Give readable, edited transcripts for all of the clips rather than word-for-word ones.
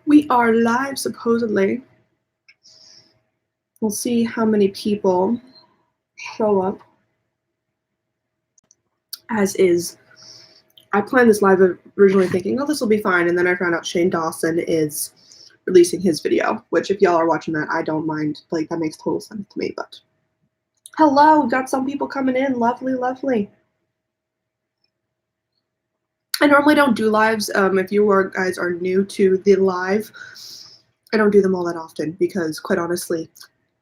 We are live, supposedly. We'll see how many people show up. As is, I planned this live originally thinking, oh, this will be fine. And then I found out Shane Dawson is releasing his video, which if y'all are watching that, I don't mind. Like, that makes total sense to me. But hello, we've got some people coming in. Lovely, lovely. I normally don't do lives. If you guys are new to the live, I don't do them all that often because, quite honestly,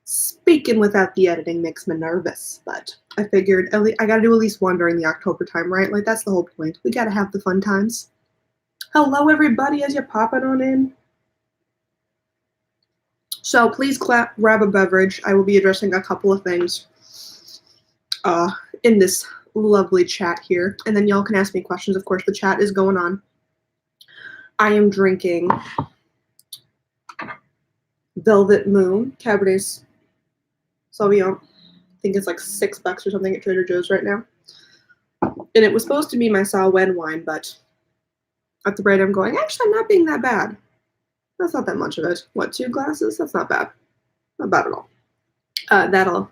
speaking without the editing makes me nervous. But I figured I got to do at least one during the October time, right? Like, that's the whole point. We got to have the fun times. Hello, everybody, as you're popping on in. So please grab a beverage. I will be addressing a couple of things in this lovely chat here. And then y'all can ask me questions. Of course, the chat is going on. I am drinking Velvet Moon Cabernet Sauvignon. I think it's like $6 or something at Trader Joe's right now. And it was supposed to be my Samhain wine, but at the rate I'm going, actually, I'm not being that bad. That's not that much of it. What, 2 glasses? That's not bad. Not bad at all. That'll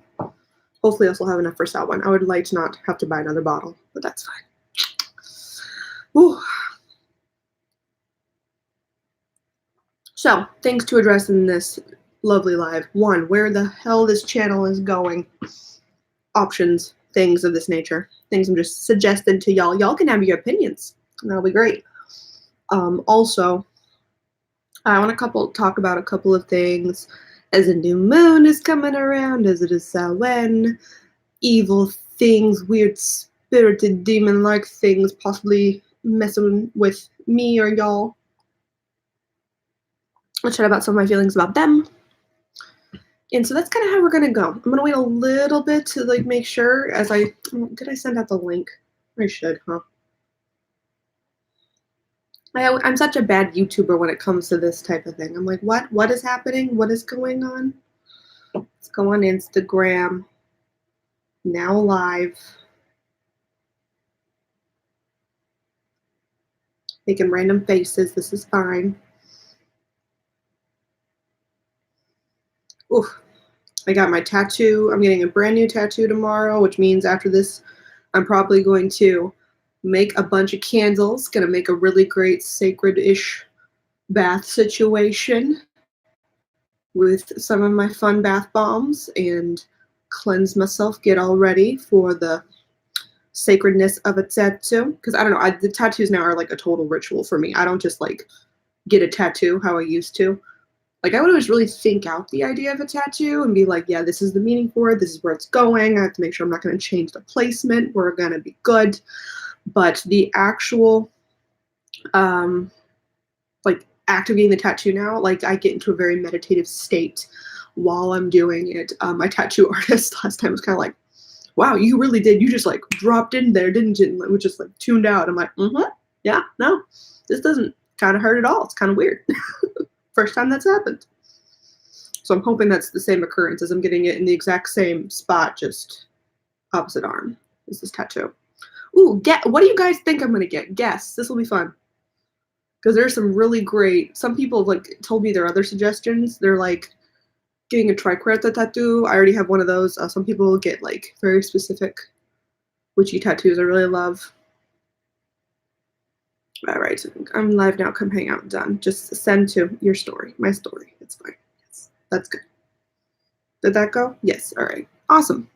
hopefully also have enough for Samhain. I would like to not have to buy another bottle, but that's fine. Ooh. So, things to address in this lovely live. 1, where the hell this channel is going. Options, things of this nature. Things I'm just suggesting to y'all. Y'all can have your opinions. That'll be great. Also, I want to talk about a couple of things. As a new moon is coming around, as it is Samhain, evil things, weird spirited demon-like things possibly messing with me or y'all. I'll chat about some of my feelings about them. And so that's kind of how we're going to go. I'm going to wait a little bit to like make sure did I send out the link? I should, huh? I'm such a bad YouTuber when it comes to this type of thing. I'm like, what is happening? What is going on? Let's go on Instagram. Now live. Making random faces. This is fine. Oof. I got my tattoo. I'm getting a brand new tattoo tomorrow, which means after this, I'm probably going to make a bunch of candles. Gonna make a really great sacred-ish bath situation with some of my fun bath bombs and cleanse myself, get all ready for the sacredness of a tattoo. Because I don't know, the tattoos now are like a total ritual for me. I don't just like get a tattoo how I used to. Like, I would always really think out the idea of a tattoo and be like, yeah, this is the meaning for it. This is where it's going. I have to make sure I'm not going to change the placement. We're going to be good. But the actual, like, activating the tattoo now, like, I get into a very meditative state while I'm doing it. My tattoo artist last time was kind of like, wow, you really did. You just, like, dropped in there, didn't you? And we just, like, tuned out. I'm like, yeah, no, this doesn't kind of hurt at all. It's kind of weird. First time that's happened. So I'm hoping that's the same occurrence as I'm getting it in the exact same spot, just opposite arm is this tattoo. Ooh, what do you guys think I'm going to get? Guess. This will be fun. Because there's some really great, some people have like told me their other suggestions. They're like getting a triquarta tattoo. I already have one of those. Some people get like very specific witchy tattoos I really love. All right, I'm live now. Come hang out. Done. Just send to your story. My story. It's fine. Yes, that's good. Did that go? Yes. All right. Awesome.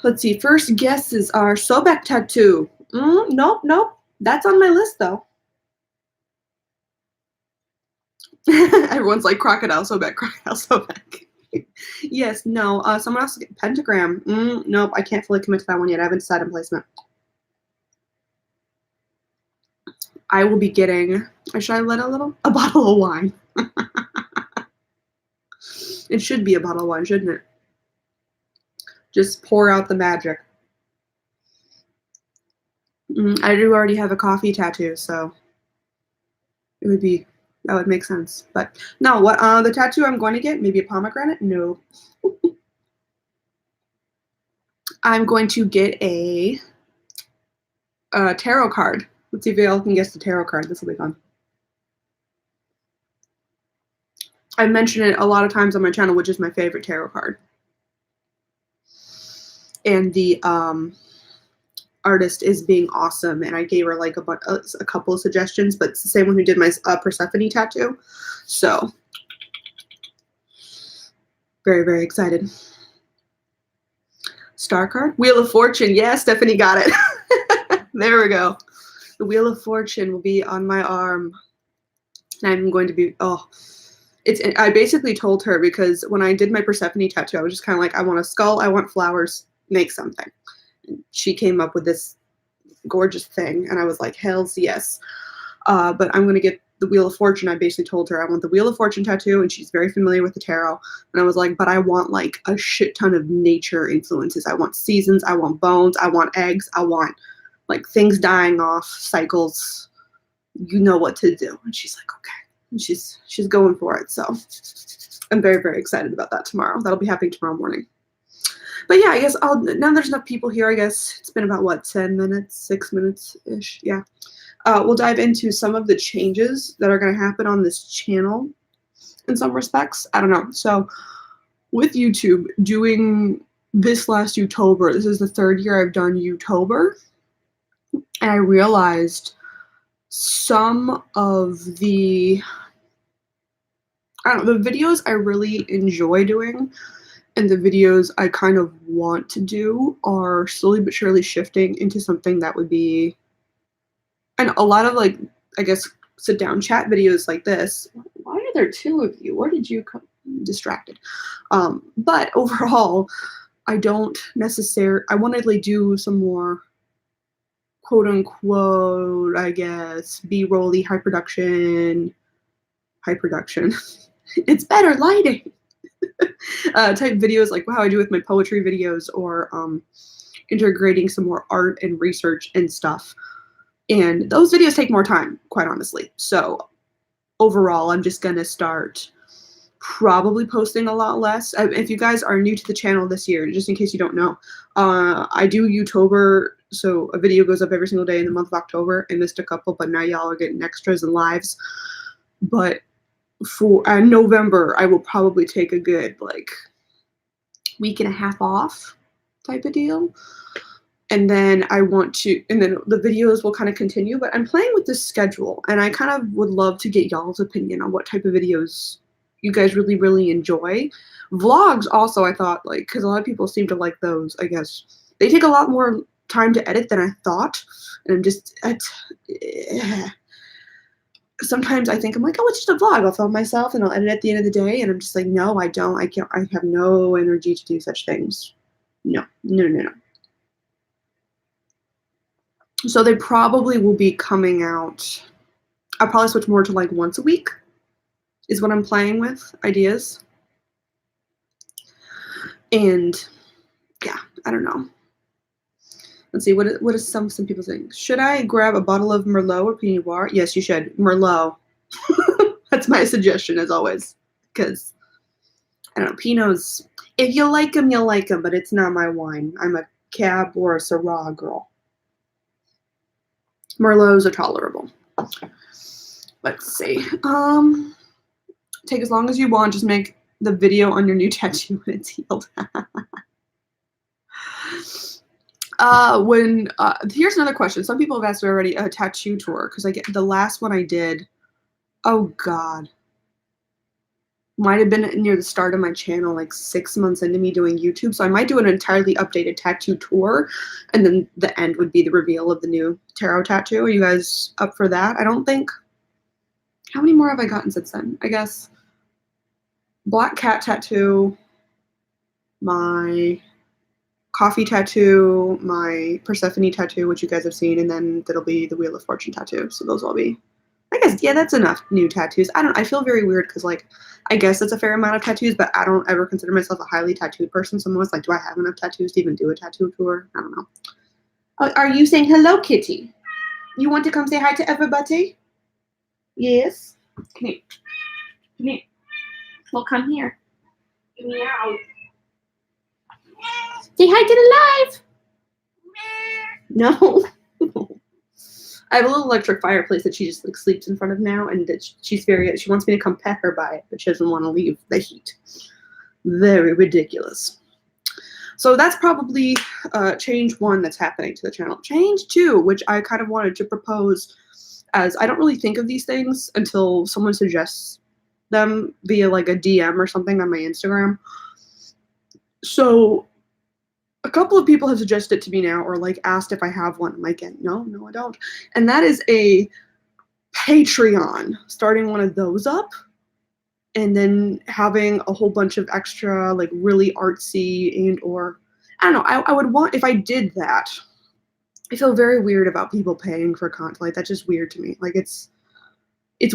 Let's see. First guesses are Sobek tattoo. Nope. That's on my list though. Everyone's like crocodile Sobek. Yes. No. Someone else pentagram. Nope. I can't fully commit to that one yet. I haven't decided on placement. I will be getting, should I let a bottle of wine. It should be a bottle of wine, shouldn't it? Just pour out the magic. I do already have a coffee tattoo, so that would make sense. But no, the tattoo I'm going to get, maybe a pomegranate? No. I'm going to get a tarot card. Let's see if y'all can guess the tarot card. This will be fun. I mention it a lot of times on my channel, which is my favorite tarot card. And the artist is being awesome, and I gave her like a couple of suggestions, but it's the same one who did my Persephone tattoo. So very, very excited. Star card, Wheel of Fortune. Yeah, Stephanie got it. There we go. The Wheel of Fortune will be on my arm, and I'm going to be I basically told her, because when I did my Persephone tattoo, I was just kind of like, I want a skull, I want flowers, make something. And she came up with this gorgeous thing, and I was like, hells yes. But I'm going to get the Wheel of Fortune. I basically told her I want the Wheel of Fortune tattoo, and she's very familiar with the tarot. And I was like, but I want like a shit ton of nature influences. I want seasons, I want bones, I want eggs, I want like things dying off, cycles. You know what to do. And she's like, okay. And she's going for it. So I'm very, very excited about that tomorrow. That'll be happening tomorrow morning. But yeah, I guess now there's enough people here. I guess it's been about what, 10 minutes, 6 minutes ish. Yeah. We'll dive into some of the changes that are going to happen on this channel in some respects. I don't know. So with YouTube, doing this last YouTuber, this is the 3rd year I've done YouTuber, and I realized some of the videos I really enjoy doing and the videos I kind of want to do are slowly but surely shifting into something that would be, and a lot of like, I guess, sit down chat videos like this. Why are there 2 of you? Where did you come? Distracted. But overall, I don't necessarily, I want to like do some more quote unquote, I guess, B-rolly high production. It's better lighting. Type videos like how I do with my poetry videos, or integrating some more art and research and stuff. And those videos take more time, quite honestly. So overall, I'm just going to start probably posting a lot less. If you guys are new to the channel this year, just in case you don't know, I do YouTuber, so a video goes up every single day in the month of October. I missed a couple, but now y'all are getting extras and lives. But for November, I will probably take a good like week and a half off type of deal. And then and then the videos will kind of continue, but I'm playing with this schedule, and I kind of would love to get y'all's opinion on what type of videos you guys really, really enjoy. Vlogs also, I thought, like, because a lot of people seem to like those, I guess. They take a lot more time to edit than I thought, and I'm just, sometimes I think, I'm like, oh, it's just a vlog. I'll film myself and I'll edit at the end of the day, and I'm just like, no, I don't. I can't. I have no energy to do such things. No. So they probably will be coming out. I'll probably switch more to like once a week is what I'm playing with, ideas. And yeah, I don't know. Let's see, what is some people saying? Should I grab a bottle of Merlot or Pinot Noir? Yes, you should. Merlot. That's my suggestion as always. Because, I don't know, Pinots, if you like them, you'll like them, but it's not my wine. I'm a Cab or a Syrah girl. Merlots are tolerable. Let's see. Take as long as you want. Just make the video on your new tattoo when it's healed. Here's another question. Some people have asked me already a tattoo tour, because I get the last one I did. Oh God. Might have been near the start of my channel, like 6 months into me doing YouTube. So I might do an entirely updated tattoo tour, and then the end would be the reveal of the new tarot tattoo. Are you guys up for that? I don't think. How many more have I gotten since then? I guess black cat tattoo, my coffee tattoo, my Persephone tattoo, which you guys have seen, and then that'll be the Wheel of Fortune tattoo. So those will be, I guess, yeah, that's enough new tattoos. I feel very weird because, like, I guess it's a fair amount of tattoos, but I don't ever consider myself a highly tattooed person. So I'm always like, do I have enough tattoos to even do a tattoo tour? I don't know. Are you saying hello, kitty? You want to come say hi to everybody? Yes. Come here. Come here. Well, come here. Meow. Say hi to the live. No. I have a little electric fireplace that she just like sleeps in front of now, and that she wants me to come pet her by it, but she doesn't want to leave the heat. Very ridiculous. So that's probably change 1 that's happening to the channel. Change 2, which I kind of wanted to propose, as I don't really think of these things until someone suggests them via like a DM or something on my Instagram. So a couple of people have suggested it to me now, or like asked if I have one. I'm like, no, I don't. And that is a Patreon, starting one of those up, and then having a whole bunch of extra like really artsy and or I don't know, I would want, if I did that, I feel very weird about people paying for content. Like that's just weird to me. Like it's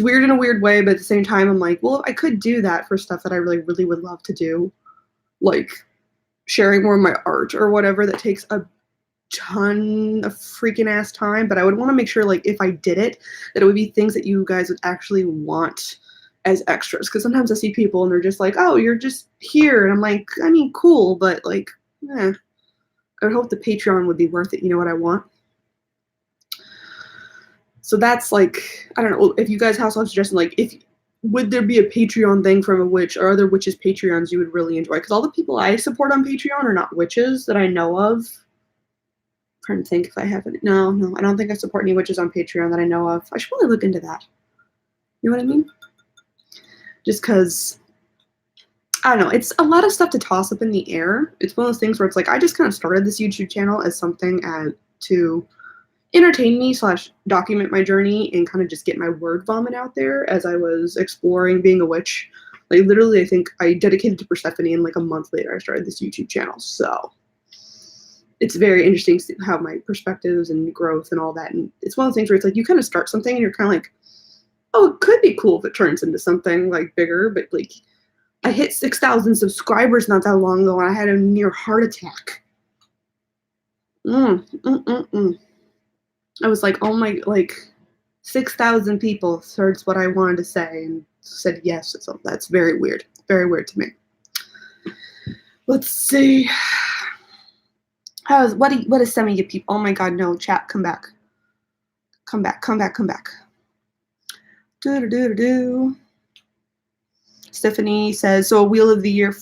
weird in a weird way, but at the same time I'm like, well, I could do that for stuff that I really, really would love to do, like sharing more of my art or whatever that takes a ton of freaking ass time. But I would want to make sure, like, if I did it, that it would be things that you guys would actually want as extras. Because sometimes I see people and they're just like, oh, you're just here. And I'm like, I mean, cool, but like, I would hope the Patreon would be worth it. You know what I want? So that's like, I don't know if you guys have some suggestion, like, would there be a Patreon thing from a witch or other witches Patreons you would really enjoy? Because all the people I support on Patreon are not witches that I know of. I'm trying to think if I have any. No, I don't think I support any witches on Patreon that I know of. I should probably look into that. You know what I mean? Just because, I don't know, it's a lot of stuff to toss up in the air. It's one of those things where it's like, I just kind of started this YouTube channel as something to entertain me / document my journey and kind of just get my word vomit out there as I was exploring being a witch. Like literally, I think I dedicated to Persephone, and like a month later I started this YouTube channel. So it's very interesting to see how my perspectives and growth and all that. And it's one of those things where it's like you kind of start something and you're kind of like, oh, it could be cool if it turns into something like bigger. But like I hit 6,000 subscribers not that long ago and I had a near heart attack. I was like, oh my, like 6,000 people heard what I wanted to say and said yes. So that's very weird. Very weird to me. Let's see. What is some of you people? Oh my God, no, chat, come back. Come back. Stephanie says, so a Wheel of the Year,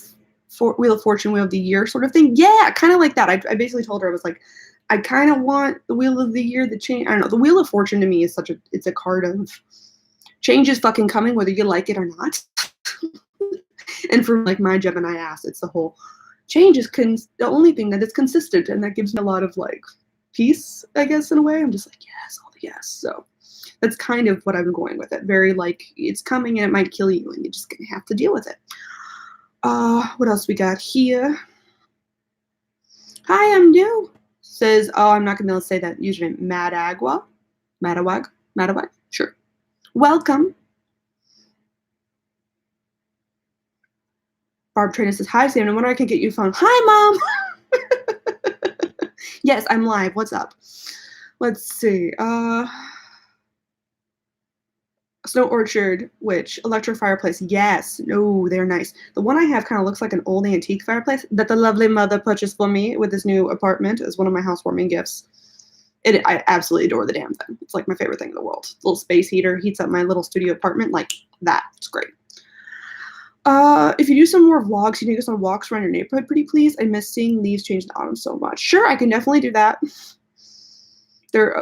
Wheel of Fortune, Wheel of the Year sort of thing. Yeah, kind of like that. I basically told her, I was like, I kind of want the Wheel of the Year, the change. I don't know. The Wheel of Fortune to me is it's a card of change is fucking coming, whether you like it or not. And for like my Gemini ass, it's the whole change is the only thing that is consistent. And that gives me a lot of like peace, I guess, in a way. I'm just like, yes, all the yes. So that's kind of what I'm going with it. Very like, it's coming and it might kill you and you're just going to have to deal with it. What else we got here? Hi, I'm new. Says, oh, I'm not going to be able to say that username. Madawag? Sure. Welcome. Barb Trainer says, hi, Sam. I wonder if I can get you a phone. Hi, Mom. Yes, I'm live. What's up? Let's see. Snow Orchard, Witch, Electric Fireplace. Yes. No, they're nice. The one I have kind of looks like an old antique fireplace that the lovely mother purchased for me with this new apartment as one of my housewarming gifts. I absolutely adore the damn thing. It's like my favorite thing in the world. Little space heater heats up my little studio apartment like that. It's great. If you do some more vlogs, you take us on walks around your neighborhood, pretty please. I miss seeing leaves change in the autumn so much. Sure, I can definitely do that.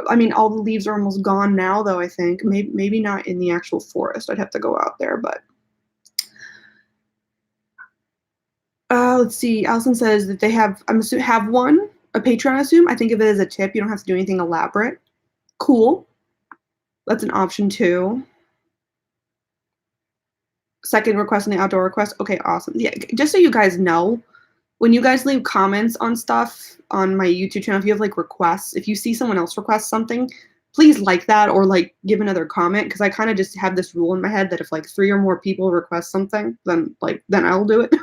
I mean, all the leaves are almost gone now, though, I think. Maybe not in the actual forest. I'd have to go out there, but. Let's see. Allison says that they have a Patreon, I assume. I think of it as a tip. You don't have to do anything elaborate. Cool. That's an option, too. Second request and the outdoor request. Okay, awesome. Yeah, just so you guys know, when you guys leave comments on stuff on my YouTube channel, if you have like requests, if you see someone else request something, please like that or like give another comment, because I kind of just have this rule in my head that if like 3 or more people request something, then I'll do it.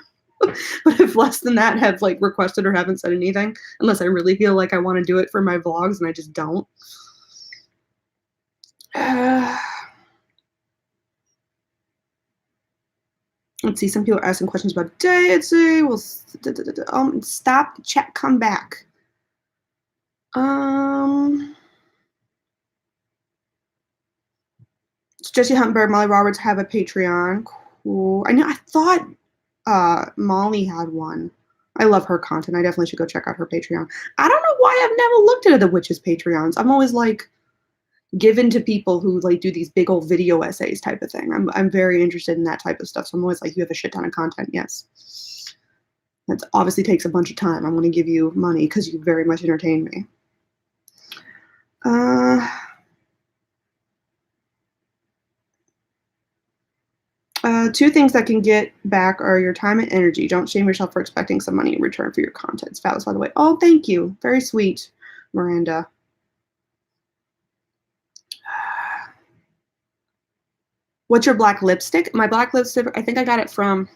But if less than that have like requested or haven't said anything, unless I really feel like I want to do it for my vlogs and I just don't. Let's see, some people are asking questions about Deity. We'll stop the chat, come back. Jesse Huntberg, Molly Roberts have a Patreon. Cool. I thought Molly had one. I love her content. I definitely should go check out her Patreon. I don't know why I've never looked at the witches' Patreons. I'm always like given to people who like do these big old video essays type of thing. I'm very interested in that type of stuff. So I'm always like, you have a shit ton of content. Yes. That obviously takes a bunch of time. I'm going to give you money because you very much entertain me. Two things that can get back are your time and energy. Don't shame yourself for expecting some money in return for your content. It's fabulous, by the way. Oh, thank you. Very sweet, Miranda. What's your black lipstick? My black lipstick, I think I got it from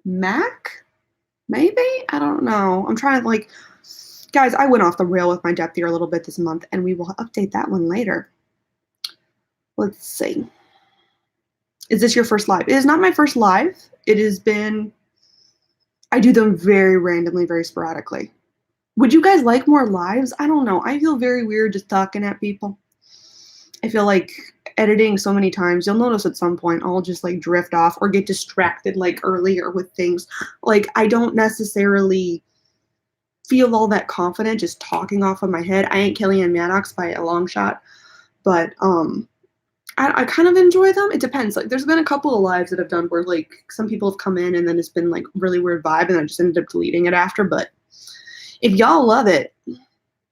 MAC, maybe? I don't know. I'm trying to like, guys, I went off the rail with my depth here a little bit this month, and we will update that one later. Let's see. Is this your first live? It is not my first live. It has been, I do them very randomly, very sporadically. Would you guys like more lives? I don't know. I feel very weird just talking at people. I feel like editing so many times, you'll notice at some point I'll just like drift off or get distracted like earlier with things. Like I don't necessarily feel all that confident just talking off of my head. I ain't Kellyanne Maddox by a long shot, but I kind of enjoy them. It depends. Like there's been a couple of lives that I've done where like some people have come in and then it's been like really weird vibe and I just ended up deleting it after. But if y'all love it,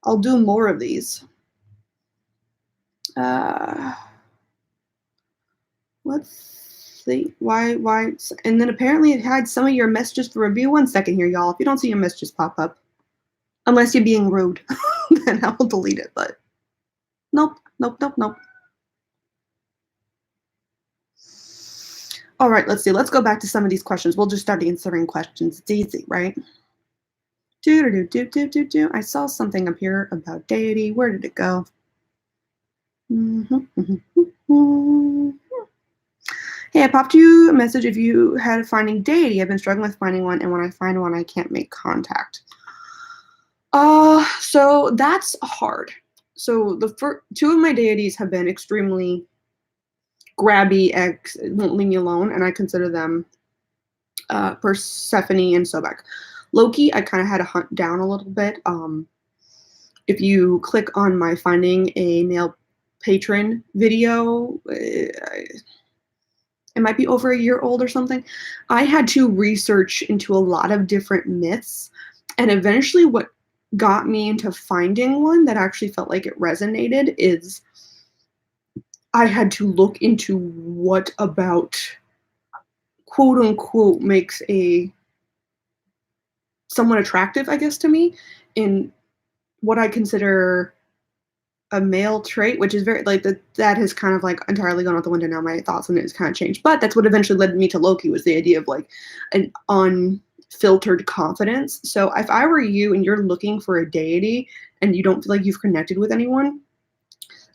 I'll do more of these. Let's see. Why? And then apparently it had some of your messages for review. 1 second here, y'all. If you don't see your messages pop up, unless you're being rude, then I will delete it. But nope. All right, let's see. Let's go back to some of these questions. We'll just start answering questions. It's easy, right? I saw something up here about deity. Where did it go? Hey, I popped you a message if you had finding deity. I've been struggling with finding one, and when I find one, I can't make contact. So that's hard. So the two of my deities have been extremely grabby, won't leave me alone, and I consider them Persephone and Sobek. Loki, I kind of had to hunt down a little bit. If you click on my finding a male patron video, it might be over a year old or something. I had to research into a lot of different myths, and eventually what got me into finding one that actually felt like it resonated is I had to look into what about quote unquote makes a someone attractive, I guess, to me in what I consider a male trait, which is very like that has kind of like entirely gone out the window now. My thoughts on it has kind of changed, but that's what eventually led me to Loki, was the idea of like an unfiltered confidence. So if I were you and you're looking for a deity and you don't feel like you've connected with anyone,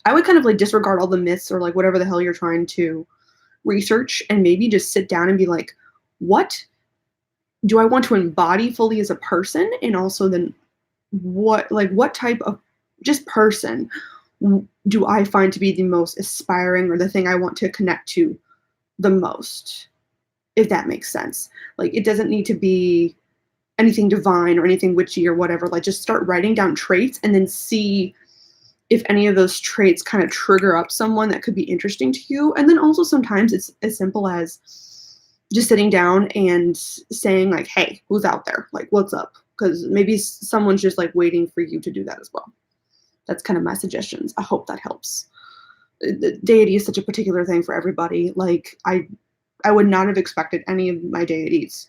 I would kind of like disregard all the myths or like whatever the hell you're trying to research and maybe just sit down and be like, what do I want to embody fully as a person? And also then what type of just person do I find to be the most aspiring or the thing I want to connect to the most, if that makes sense. Like it doesn't need to be anything divine or anything witchy or whatever. Like just start writing down traits and then see if any of those traits kind of trigger up someone that could be interesting to you. And then also sometimes it's as simple as just sitting down and saying like, hey, who's out there? Like, what's up? Because maybe someone's just like waiting for you to do that as well. That's kind of my suggestions. I hope that helps. The deity is such a particular thing for everybody. Like I would not have expected any of my deities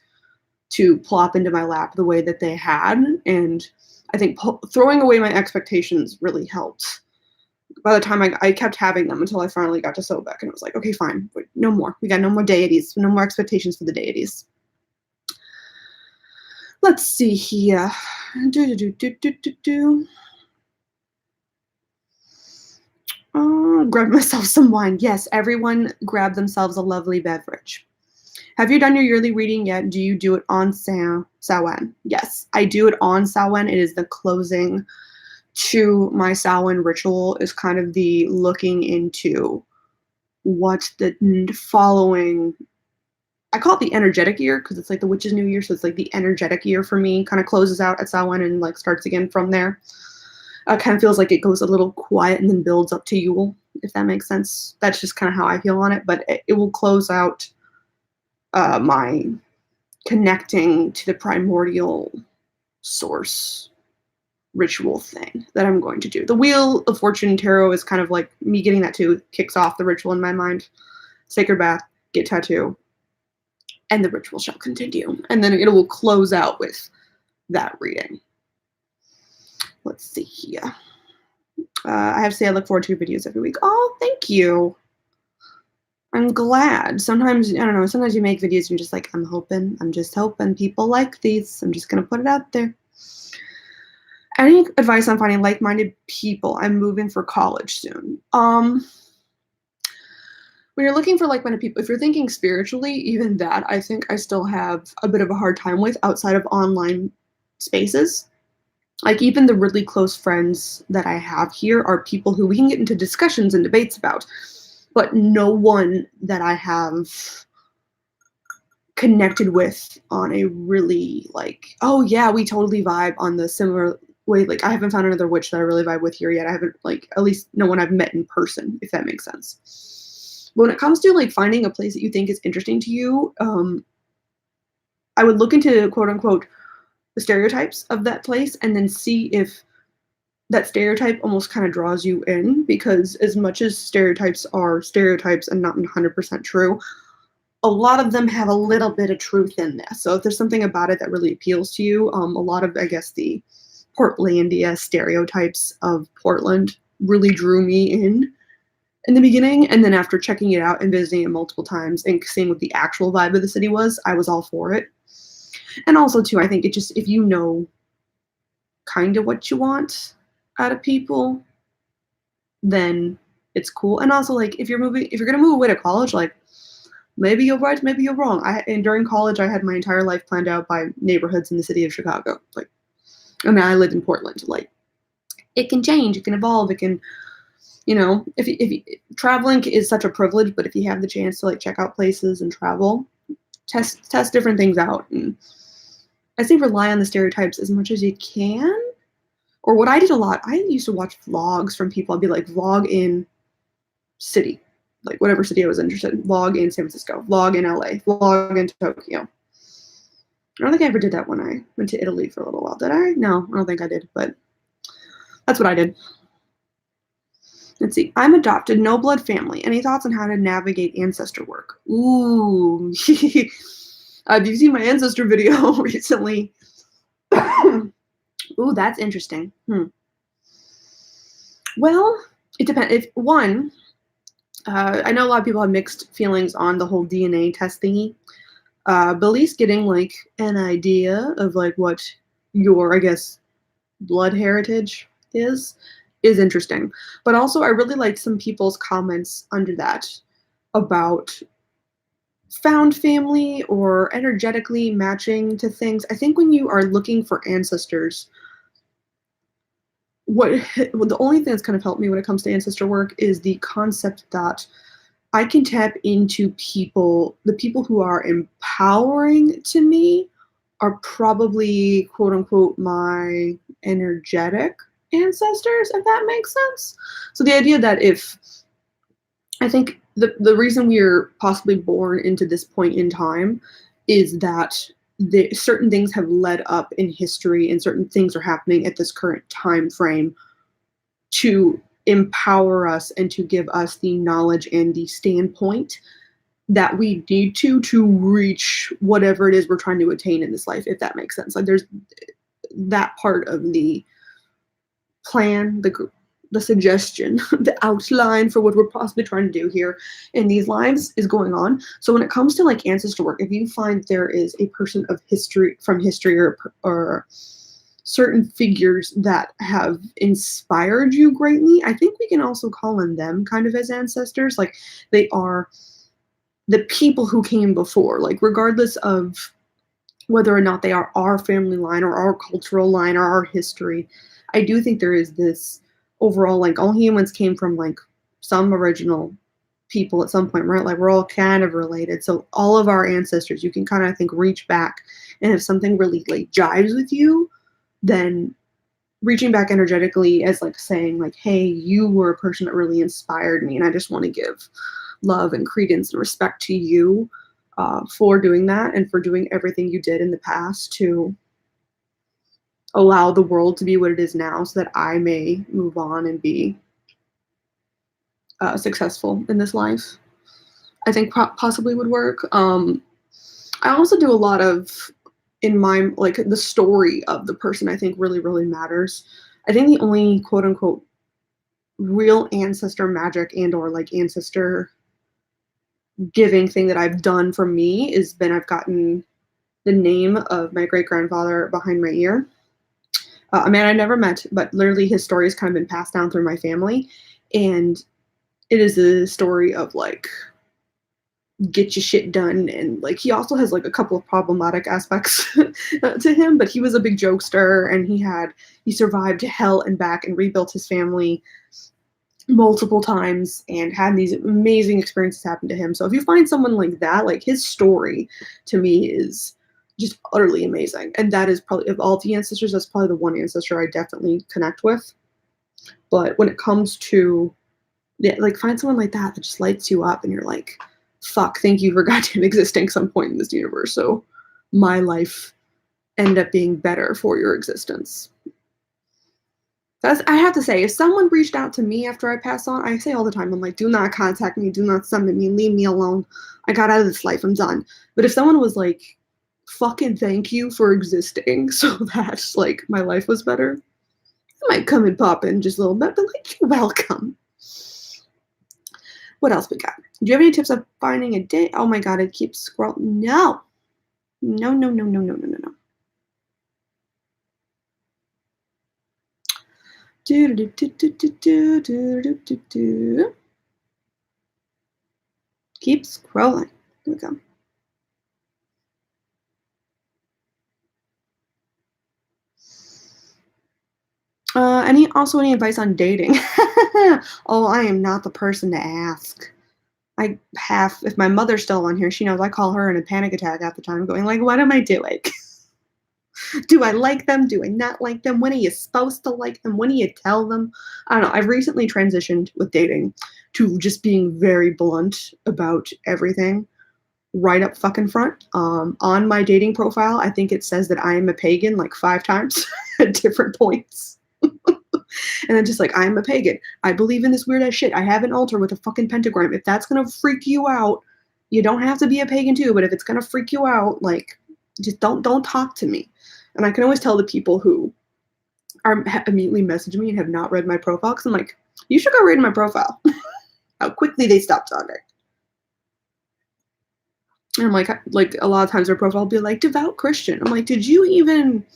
to plop into my lap the way that they had. And I think throwing away my expectations really helped. By the time I kept having them until I finally got to Sobek, and it was like, okay, fine, wait, no more. We got no more deities, no more expectations for the deities. Let's see here. Grab myself some wine. Yes, everyone grab themselves a lovely beverage. Have you done your yearly reading yet? Do you do it on Samhain? Yes, I do it on Samhain. It is the closing to my Samhain ritual, is kind of the looking into what the following, I call it the energetic year because it's like the witch's new year, so it's like the energetic year for me kind of closes out at Samhain and like starts again from there. Kind of feels like it goes a little quiet and then builds up to Yule, if that makes sense. That's just kind of how I feel on it, but it will close out my connecting to the primordial source ritual thing that I'm going to do. The Wheel of Fortune Tarot is kind of like me getting that too, kicks off the ritual in my mind. Sacred bath, get tattoo, and the ritual shall continue. And then it will close out with that reading. Let's see here. I have to say I look forward to your videos every week. Oh, thank you. I'm glad. Sometimes, I don't know, sometimes you make videos and you're just like, I'm just hoping people like these. I'm just going to put it out there. Any advice on finding like-minded people? I'm moving for college soon. When you're looking for like-minded people, if you're thinking spiritually, even that, I think I still have a bit of a hard time with outside of online spaces. Like even the really close friends that I have here are people who we can get into discussions and debates about, but no one that I have connected with on a really like, oh yeah, we totally vibe on the similar way. Like I haven't found another witch that I really vibe with here yet. I haven't, like, at least no one I've met in person, if that makes sense. But when it comes to like finding a place that you think is interesting to you, I would look into quote unquote the stereotypes of that place and then see if that stereotype almost kind of draws you in, because as much as stereotypes are stereotypes and not 100% true, a lot of them have a little bit of truth in there. So if there's something about it that really appeals to you, a lot of, I guess, the Portlandia stereotypes of Portland really drew me in the beginning, and then after checking it out and visiting it multiple times and seeing what the actual vibe of the city was, I was all for it. And also, too, I think it just, if you know kind of what you want out of people, then it's cool. And also, like, if you're going to move away to college, like, maybe you're right, maybe you're wrong. And during college, I had my entire life planned out by neighborhoods in the city of Chicago. Like, I mean, I lived in Portland. Like, it can change, it can evolve, it can, you know, if traveling is such a privilege, but if you have the chance to like check out places and travel, test different things out. And I think rely on the stereotypes as much as you can. Or what I did a lot, I used to watch vlogs from people. I'd be like, vlog in city, like whatever city I was interested in. Vlog in San Francisco, vlog in LA, vlog in Tokyo. I don't think I ever did that when I went to Italy for a little while. Did I? No, I don't think I did, but that's what I did. Let's see. I'm adopted, no blood family. Any thoughts on how to navigate ancestor work? Ooh. Have you seen my ancestor video recently? Ooh, that's interesting. Well, it depends. If one, I know a lot of people have mixed feelings on the whole DNA test thingy. But at least getting like an idea of like what your, I guess, blood heritage is interesting. But also I really liked some people's comments under that about found family or energetically matching to things. I think when you are looking for ancestors, the only thing that's kind of helped me when it comes to ancestor work is the concept that I can tap into people, the people who are empowering to me are probably, quote unquote, my energetic ancestors, if that makes sense. So the idea that I think the reason we are possibly born into this point in time is that certain things have led up in history and certain things are happening at this current time frame to empower us and to give us the knowledge and the standpoint that we need to reach whatever it is we're trying to attain in this life, if that makes sense. Like there's that part of the plan, the suggestion, the outline for what we're possibly trying to do here in these lives is going on. So when it comes to like ancestor work, if you find there is a person of history or certain figures that have inspired you greatly, I think we can also call on them kind of as ancestors. Like they are the people who came before, like regardless of whether or not they are our family line or our cultural line or our history. I do think there is this overall, like all humans came from like some original people at some point, right? Like we're all kind of related. So all of our ancestors, you can kind of, I think, reach back. And if something really like jives with you, then reaching back energetically as like saying like, hey, you were a person that really inspired me. And I just want to give love and credence and respect to you for doing that and for doing everything you did in the past to allow the world to be what it is now so that I may move on and be successful in this life. I think possibly would work. I also do a lot of, in my, like the story of the person I think really, really matters. I think the only quote unquote real ancestor magic and or like ancestor giving thing that I've done for me is been I've gotten the name of my great grandfather behind my ear. A man I never met, but literally his story has kind of been passed down through my family. And it is a story of like, get your shit done. And like, he also has like a couple of problematic aspects to him, but he was a big jokester and he survived hell and back and rebuilt his family multiple times and had these amazing experiences happen to him. So if you find someone like that, like his story to me is just utterly amazing. And that is probably, of all the ancestors, that's probably the one ancestor I definitely connect with. But when it comes to, yeah, like find someone like that that just lights you up and you're like, fuck, thank you for goddamn existing some point in this universe. So my life ended up being better for your existence. I have to say, if someone reached out to me after I pass on, I say all the time, I'm like, do not contact me, do not summon me, leave me alone. I got out of this life, I'm done. But if someone was like, fucking thank you for existing so that like my life was better, I might come and pop in just a little bit, but like, you're welcome. What else we got? Do you have any tips of finding a date? Oh my god, it keeps scrolling. No. No, no, no, no, no, no, no, no. Do do do do do do do do do do. Keep scrolling. Here we go. Any advice on dating? Oh, I am not the person to ask. If my mother's still on here, she knows I call her in a panic attack at the time, going like, what am I doing? Do I like them? Do I not like them? When are you supposed to like them? When do you tell them? I don't know. I've recently transitioned with dating to just being very blunt about everything right up fucking front. On my dating profile, I think it says that I am a pagan like 5 times at different points. And then just like, I'm a pagan. I believe in this weird ass shit. I have an altar with a fucking pentagram. If that's gonna freak you out, you don't have to be a pagan too, but if it's gonna freak you out, like, just don't talk to me. And I can always tell the people who are immediately messaging me and have not read my profile, because I'm like, you should go read my profile. How quickly they stop talking. And I'm like a lot of times their profile will be like, devout Christian. I'm like, did you even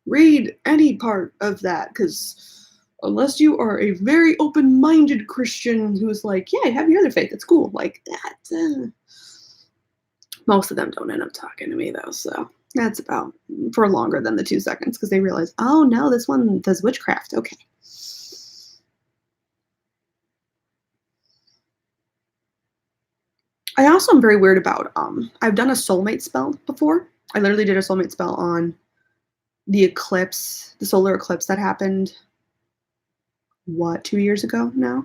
read any part of that? Because unless you are a very open-minded Christian who's like, yeah, have your other faith, it's cool, like that. Most of them don't end up talking to me though, so that's about for longer than the 2 seconds because they realize, oh no, this one does witchcraft. Okay. I also am very weird about I've done a soulmate spell before. I literally did a soulmate spell on the eclipse, the solar eclipse that happened 2 years ago now,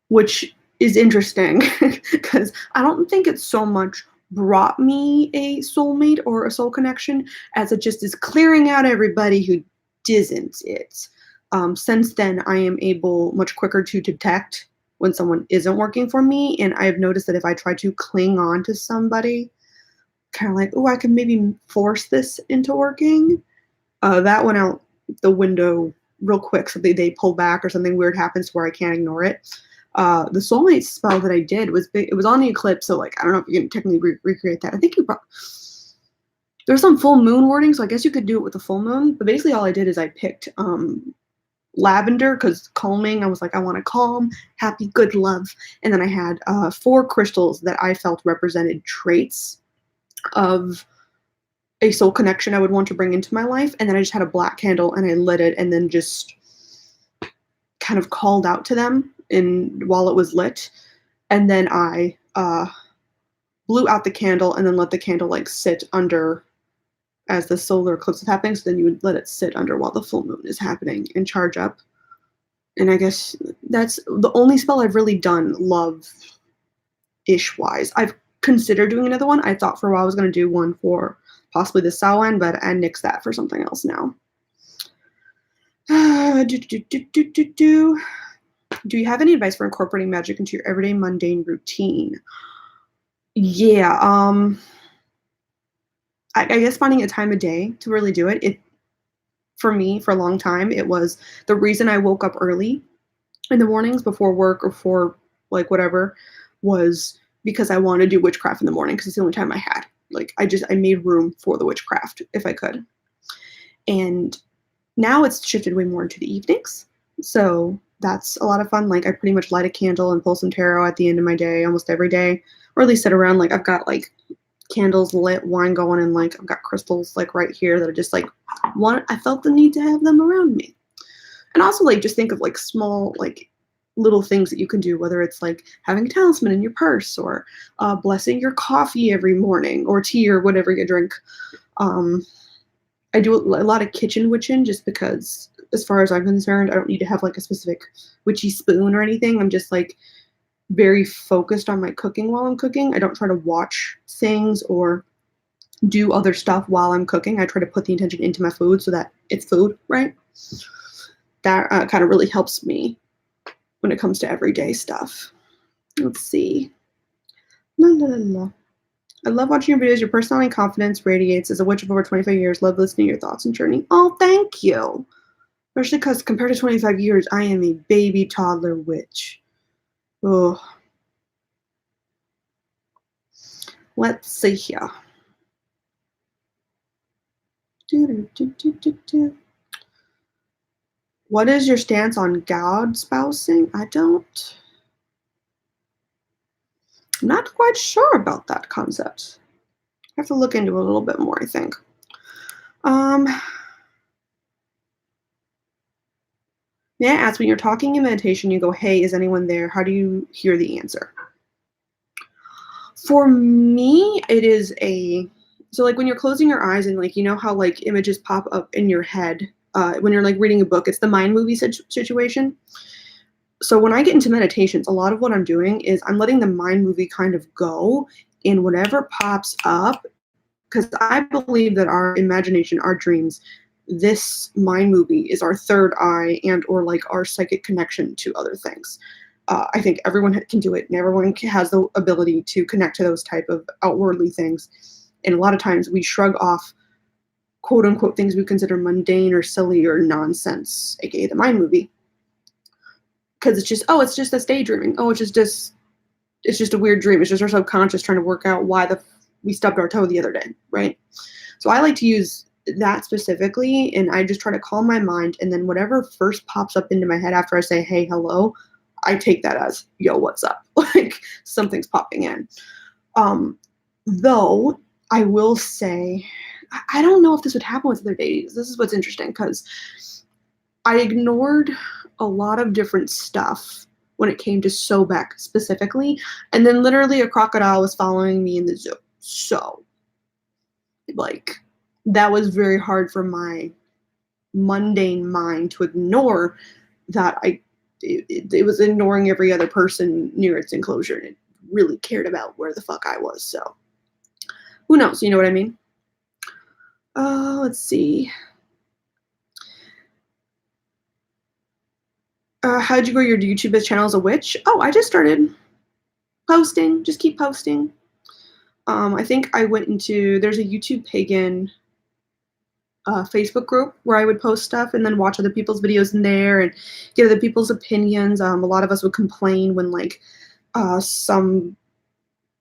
which is interesting because I don't think it so much brought me a soulmate or a soul connection as it just is clearing out everybody who isn't it. Since then, I am able much quicker to detect when someone isn't working for me, and I've noticed that if I try to cling on to somebody, kind of like, oh, I can maybe force this into working, that went out the window real quick. So they pull back or something weird happens where I can't ignore it. The soulmate spell that I did was big. It was on the eclipse, so like I don't know if you can technically recreate that. I think there's some full moon wording, so I guess you could do it with the full moon. But basically, all I did is I picked lavender because calming. I was like, I want to calm, happy, good love, and then I had 4 crystals that I felt represented traits of a soul connection I would want to bring into my life, and then I just had a black candle and I lit it, and then just kind of called out to them while it was lit. and then I blew out the candle and then let the candle like sit under as the solar eclipse is happening. So then you would let it sit under while the full moon is happening and charge up. And I guess that's the only spell I've really done love-ish wise. I've considered doing another one. I thought for a while I was going to do one for possibly the Samhain, but I nixed that for something else now. Do you have any advice for incorporating magic into your everyday mundane routine? Yeah, I guess finding a time of day to really do it. For me, for a long time, it was the reason I woke up early in the mornings before work or for like whatever was because I wanted to do witchcraft in the morning because it's the only time I had. Like I made room for the witchcraft if I could. And now it's shifted way more into the evenings. So that's a lot of fun. Like I pretty much light a candle and pull some tarot at the end of my day almost every day, or at least sit around. Like I've got like candles lit, wine going, and like I've got crystals like right here that are just like I felt the need to have them around me. And also like just think of like small like little things that you can do, whether it's like having a talisman in your purse or blessing your coffee every morning or tea or whatever you drink. I do a lot of kitchen witching just because as far as I'm concerned, I don't need to have like a specific witchy spoon or anything. I'm just like very focused on my cooking while I'm cooking. I don't try to watch things or do other stuff while I'm cooking. I try to put the intention into my food so that it's food, right? That kind of really helps me when it comes to everyday stuff. Let's see. La, la, la, la. I love watching your videos. Your personality and confidence radiates. As a witch of over 25 years, love listening to your thoughts and journey. Oh, thank you. Especially because compared to 25 years, I am a baby toddler witch. Oh. Let's see here. What is your stance on God spousing? I'm not quite sure about that concept. I have to look into it a little bit more, I think. May I ask, when you're talking in meditation, you go, hey, is anyone there? How do you hear the answer? For me, it is so like when you're closing your eyes and like, you know how like images pop up in your head when you're like reading a book, it's the mind movie situation. So when I get into meditations, a lot of what I'm doing is I'm letting the mind movie kind of go, and whatever pops up, because I believe that our imagination, our dreams, this mind movie is our third eye and or like our psychic connection to other things. I think everyone can do it, and everyone has the ability to connect to those type of outwardly things. And a lot of times we shrug off quote unquote things we consider mundane or silly or nonsense, aka the mind movie, because it's just us daydreaming. Oh, it's just a weird dream. It's just our subconscious trying to work out why we stubbed our toe the other day, right? So I like to use that specifically, and I just try to calm my mind, and then whatever first pops up into my head after I say, hey, hello, I take that as, yo, what's up? Like something's popping in. Though I will say, I don't know if this would happen with other deities. This is what's interesting, because I ignored a lot of different stuff when it came to Sobek specifically, and then literally a crocodile was following me in the zoo. So, like, that was very hard for my mundane mind to ignore that it was ignoring every other person near its enclosure, and it really cared about where the fuck I was. So, who knows? You know what I mean? Let's see. How'd you grow your YouTube channel as a witch? Oh, I just started posting. Just keep posting. I think I went there's a YouTube pagan Facebook group where I would post stuff and then watch other people's videos in there and get other people's opinions. A lot of us would complain when like some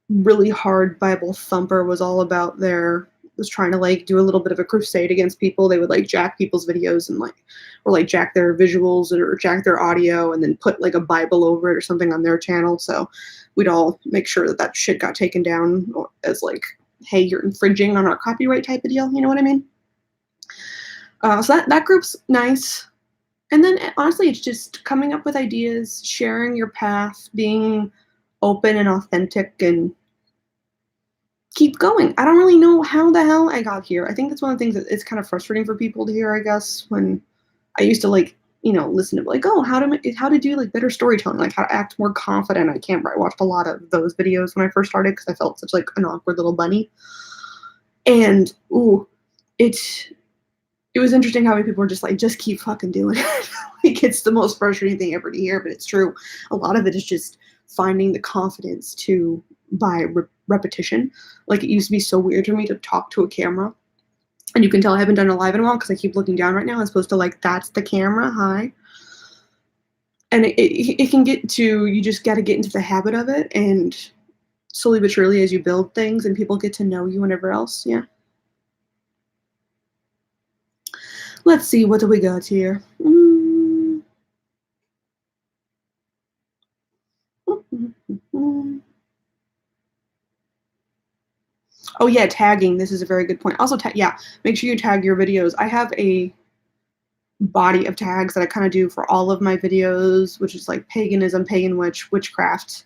really hard Bible thumper was trying to like do a little bit of a crusade against people. They would like jack people's videos and or jack their visuals or jack their audio and then put like a Bible over it or something on their channel. So we'd all make sure that shit got taken down as like, hey, you're infringing on our copyright type of deal. You know what I mean? So that group's nice. And then honestly, it's just coming up with ideas, sharing your path, being open and authentic and keep going. I don't really know how the hell I got here. I think that's one of the things that it's kind of frustrating for people to hear, I guess, when I used to like, listen to like, oh, how to do like better storytelling, like how to act more confident on camera. I watched a lot of those videos when I first started because I felt such like an awkward little bunny. And it was interesting how many people were just like, just keep fucking doing it. Like it's the most frustrating thing ever to hear, but it's true. A lot of it is just finding the confidence to by repetition. Like it used to be so weird for me to talk to a camera. And you can tell I haven't done a live in a while because I keep looking down right now as opposed to like, that's the camera, hi. And it can get to, you just got to get into the habit of it. And slowly but surely as you build things and people get to know you and whatever else, yeah. Let's see, what do we got here? Oh yeah, tagging. This is a very good point. Also, yeah, make sure you tag your videos. I have a body of tags that I kind of do for all of my videos, which is like paganism, pagan witch, witchcraft.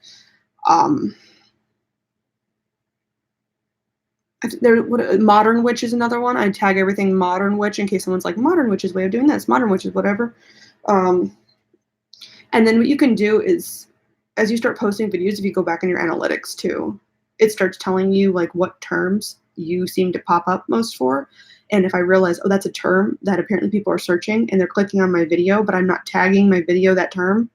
Modern witch is another one. I tag everything modern witch in case someone's like, modern witch's way of doing this, modern witch is whatever. And then what you can do is, as you start posting videos, if you go back in your analytics too, it starts telling you like what terms you seem to pop up most for. And if I realize, oh, that's a term that apparently people are searching and they're clicking on my video, but I'm not tagging my video that term,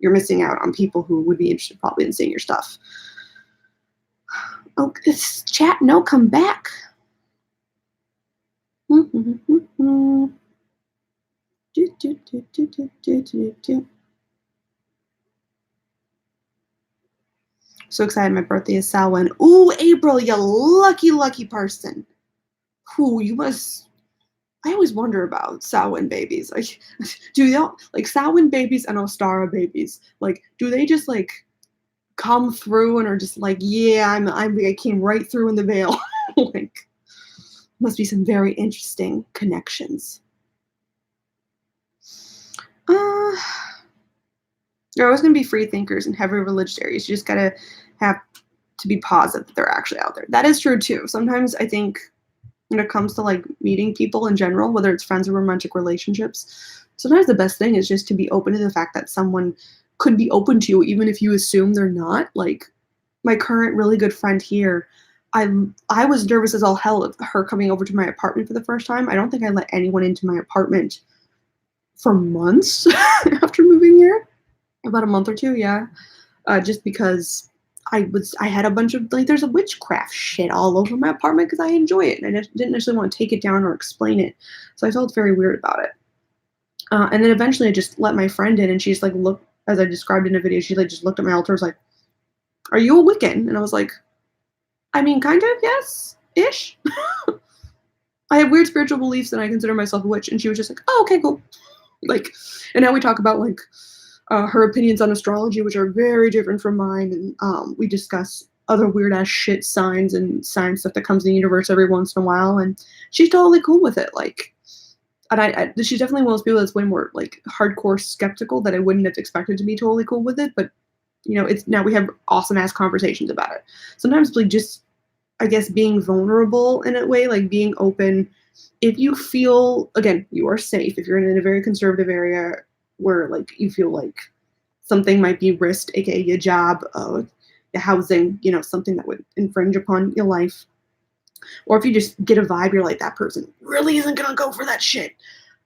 you're missing out on people who would be interested probably in seeing your stuff. Oh, it's chat, no, come back. So excited, my birthday is Samhain. Ooh, April, you lucky, lucky person. Ooh, you must, I always wonder about Samhain babies. Like, do they like Samhain babies and Ostara babies? Like, do they just like come through and are just like, yeah, I came right through in the veil. Like, must be some very interesting connections. There are always going to be free thinkers in heavy religious areas. You just got to have to be positive that they're actually out there. That is true too. Sometimes I think when it comes to like meeting people in general, whether it's friends or romantic relationships, sometimes the best thing is just to be open to the fact that someone could be open to you, even if you assume they're not. Like my current really good friend here, I was nervous as all hell of her coming over to my apartment for the first time. I don't think I let anyone into my apartment for months after moving here. About a month or two, yeah. Just because I had a bunch of like, there's a witchcraft shit all over my apartment because I enjoy it, and I didn't necessarily want to take it down or explain it, so I felt very weird about it. And then eventually, I just let my friend in, and she's like, look, as I described in a video, she like just looked at my altar, was like, "Are you a Wiccan?" And I was like, "I mean, kind of, yes, ish." I have weird spiritual beliefs, and I consider myself a witch. And she was just like, "Oh, okay, cool." Like, and now we talk about like. Her opinions on astrology, which are very different from mine, and we discuss other weird ass shit signs and science stuff that comes in the universe every once in a while, and she's totally cool with it. Like, and she's definitely one of those people that's way more like hardcore skeptical that I wouldn't have expected to be totally cool with it. But it's now we have awesome ass conversations about it. Sometimes like just, I guess, being vulnerable in a way, like being open. If you feel, again, you are safe. If you're in a very conservative area where like you feel like something might be risked, aka your job, your housing, something that would infringe upon your life. Or if you just get a vibe, you're like, that person really isn't gonna go for that shit.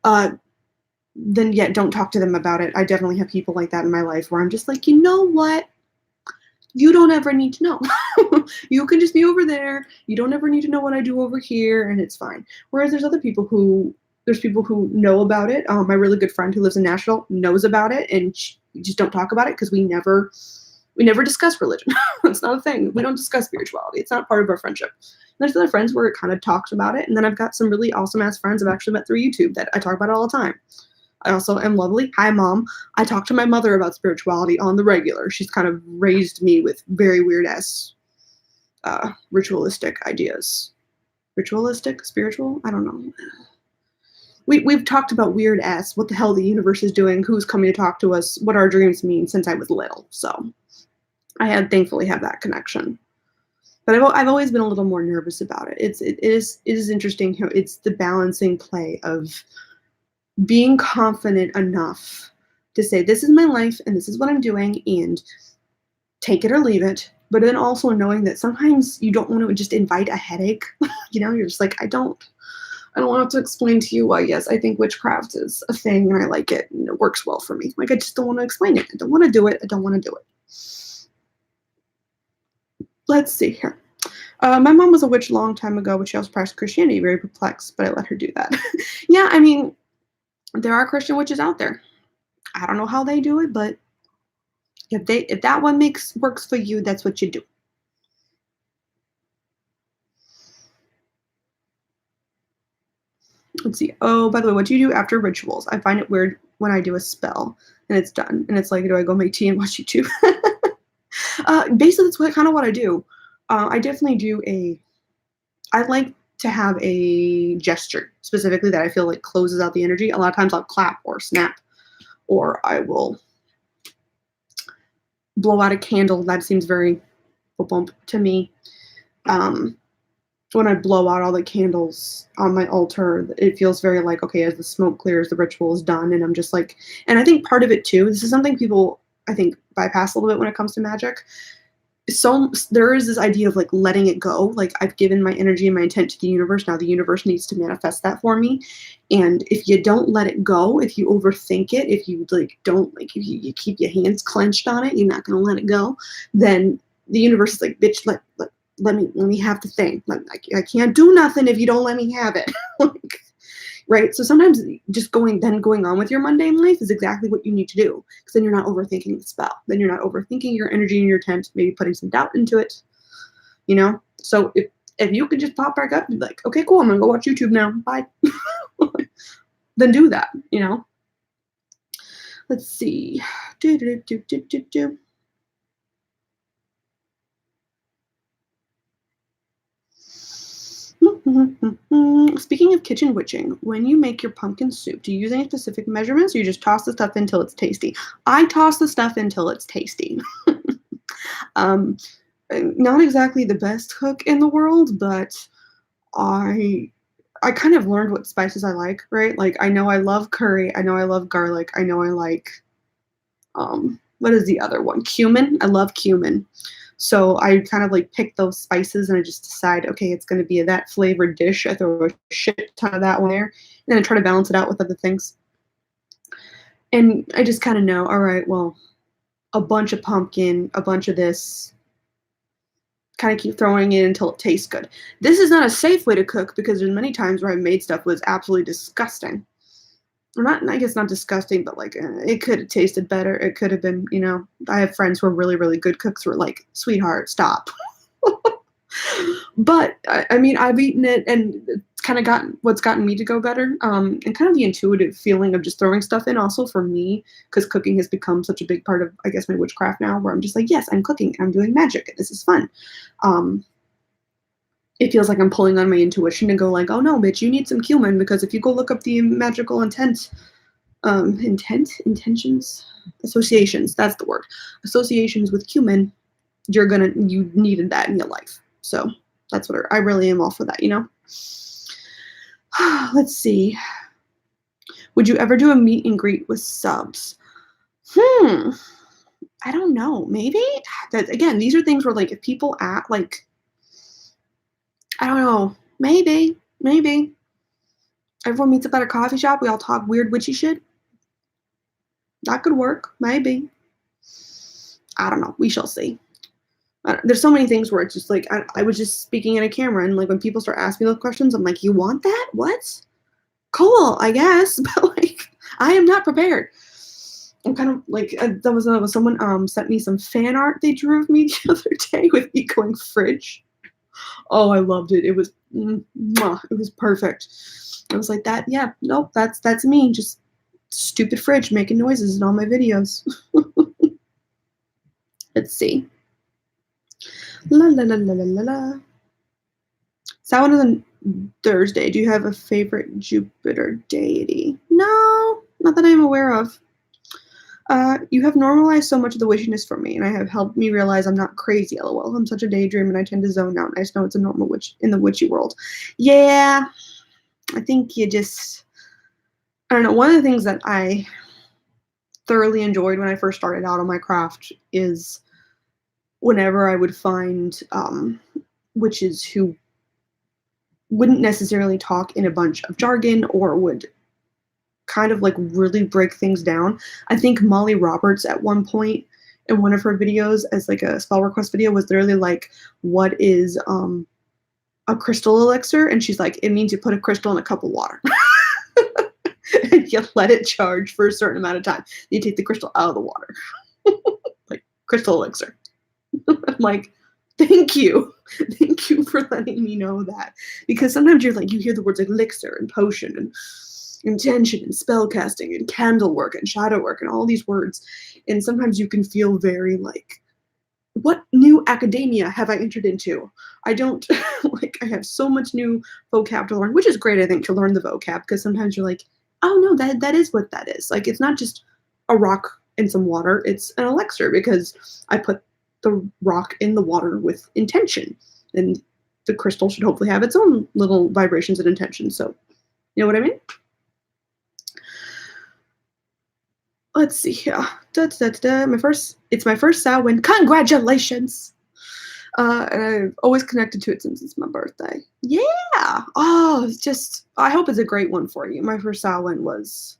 Then yeah, don't talk to them about it. I definitely have people like that in my life where I'm just like, you know what? You don't ever need to know. You can just be over there. You don't ever need to know what I do over here, and it's fine. Whereas there's people who know about it. My really good friend who lives in Nashville knows about it, and we just don't talk about it because we never discuss religion. It's not a thing. We don't discuss spirituality. It's not part of our friendship. And there's other friends where it kind of talks about it, and then I've got some really awesome ass friends I've actually met through YouTube that I talk about it all the time. I also am lovely. Hi, Mom. I talk to my mother about spirituality on the regular. She's kind of raised me with very weird ass ritualistic ideas. Ritualistic? Spiritual? I don't know. We've talked about weird ass, what the hell the universe is doing, who's coming to talk to us, what our dreams mean since I was little. So thankfully have that connection. But I've always been a little more nervous about it. It is interesting how it's the balancing play of being confident enough to say, this is my life and this is what I'm doing, and take it or leave it. But then also knowing that sometimes you don't want to just invite a headache. You're just like, I don't want to explain to you why, yes, I think witchcraft is a thing and I like it and it works well for me. Like, I just don't want to explain it. I don't want to do it. I don't want to do it. Let's see here. My mom was a witch a long time ago, but she also practiced Christianity. Very perplexed, but I let her do that. Yeah, I mean, there are Christian witches out there. I don't know how they do it, but if that one works for you, that's what you do. Let's see. Oh, by the way, what do you do after rituals? I find it weird when I do a spell and it's done, and it's like, do I go make tea and watch YouTube? Basically, that's kind of what I do. I definitely do I like to have a gesture specifically that I feel like closes out the energy. A lot of times I'll clap or snap, or I will blow out a candle. That seems very bump to me. When I blow out all the candles on my altar, it feels very like, okay, as the smoke clears, the ritual is done. And I'm just like, and I think part of it too, this is something people, I think, bypass a little bit when it comes to magic. So there is this idea of like letting it go. Like, I've given my energy and my intent to the universe. Now the universe needs to manifest that for me. And if you don't let it go, if you overthink it, if you if you keep your hands clenched on it, you're not going to let it go, then the universe is like, bitch, let me have the thing. I can't do nothing if you don't let me have it. Right? So sometimes just going on with your mundane life is exactly what you need to do, because then you're not overthinking the spell. Then you're not overthinking your energy and your intent, maybe putting some doubt into it. So if you could just pop back up and be like, okay, cool, I'm gonna go watch YouTube now. Bye. Then do that. Let's see. Speaking of kitchen witching, when you make your pumpkin soup, do you use any specific measurements, or you just toss the stuff in until it's tasty? I toss the stuff until it's tasty. Not exactly the best cook in the world, but I kind of learned what spices I like, right? Like, I know I love curry, I know I love garlic, I know I like what is the other one? Cumin. I love cumin. So I kind of like pick those spices and I just decide, okay, it's going to be that flavored dish. I throw a shit ton of that one there, and then I try to balance it out with other things. And I just kind of know, all right, well, a bunch of pumpkin, a bunch of this, kind of keep throwing it until it tastes good. This is not a safe way to cook, because there's many times where I've made stuff was absolutely disgusting. I guess not disgusting, but like, it could have tasted better. It could have been, I have friends who are really, really good cooks who are like, sweetheart, stop. But I mean, I've eaten it, and it's kind of what's gotten me to go better. And kind of the intuitive feeling of just throwing stuff in also for me, because cooking has become such a big part of, I guess, my witchcraft now, where I'm just like, yes, I'm cooking, I'm doing magic, and this is fun. It feels like I'm pulling on my intuition to go like, oh no, bitch, you need some cumin, because if you go look up the magical intentions, associations, that's the word, associations with cumin, you needed that in your life. So that's what I really am all for that, Let's see. Would you ever do a meet and greet with subs? I don't know. Maybe. Again, these are things where, like, if people act like, I don't know. Maybe. Everyone meets up at a coffee shop. We all talk weird witchy shit. That could work. Maybe. I don't know. We shall see. There's so many things where it's just like, I was just speaking in a camera, and like when people start asking those questions, I'm like, you want that? What? Cool, I guess. But like, I am not prepared. I'm kind of like, that was someone sent me some fan art they drew of me the other day with me going fridge. Oh, I loved it. It was it was perfect. I was like, that, yeah, nope, that's me, just stupid fridge making noises in all my videos. Let's see. La la la la la la la. Samhain is on Thursday. Do you have a favorite Jupiter deity? No, not that I'm aware of. You have normalized so much of the witchiness for me, and I have helped me realize I'm not crazy, lol. I'm such a daydream, and I tend to zone out. I just know it's a normal witch in the witchy world. Yeah, I think you just, I don't know, one of the things that I thoroughly enjoyed when I first started out on my craft is whenever I would find witches who wouldn't necessarily talk in a bunch of jargon or would kind of like really break things down. I think Molly Roberts at one point in one of her videos as like a spell request video was literally like, what is a crystal elixir? And she's like, it means you put a crystal in a cup of water. And you let it charge for a certain amount of time. You take the crystal out of the water. Like crystal elixir. I'm like, thank you. Thank you for letting me know that. Because sometimes you're like, you hear the words like elixir and potion and intention and spell casting and candle work and shadow work and all these words. And sometimes you can feel very like, what new academia have I entered into? I don't, like, I have so much new vocab to learn, which is great, I think, to learn the vocab, because sometimes you're like, oh no, that is what that is. Like, it's not just a rock and some water, it's an elixir, because I put the rock in the water with intention, and the crystal should hopefully have its own little vibrations and intentions. So, you know what I mean? Let's see here. It's my first Samhain. Congratulations! And I've always connected to it since it's my birthday. Yeah! Oh, it's just, I hope it's a great one for you. My first Samhain was,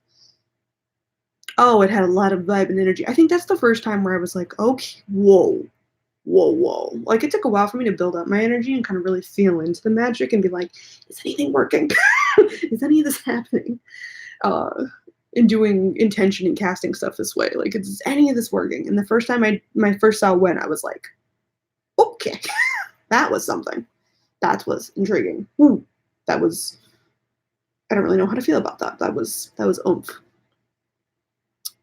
oh, it had a lot of vibe and energy. I think that's the first time where I was like, okay, whoa. Like, it took a while for me to build up my energy and kind of really feel into the magic and be like, is anything working? Is any of this happening? In doing intention and casting stuff this way. Like, is any of this working? And the first time my first Samhain, I was like, okay, that was something. That was intriguing. Ooh, that was, I don't really know how to feel about that. That was oomph.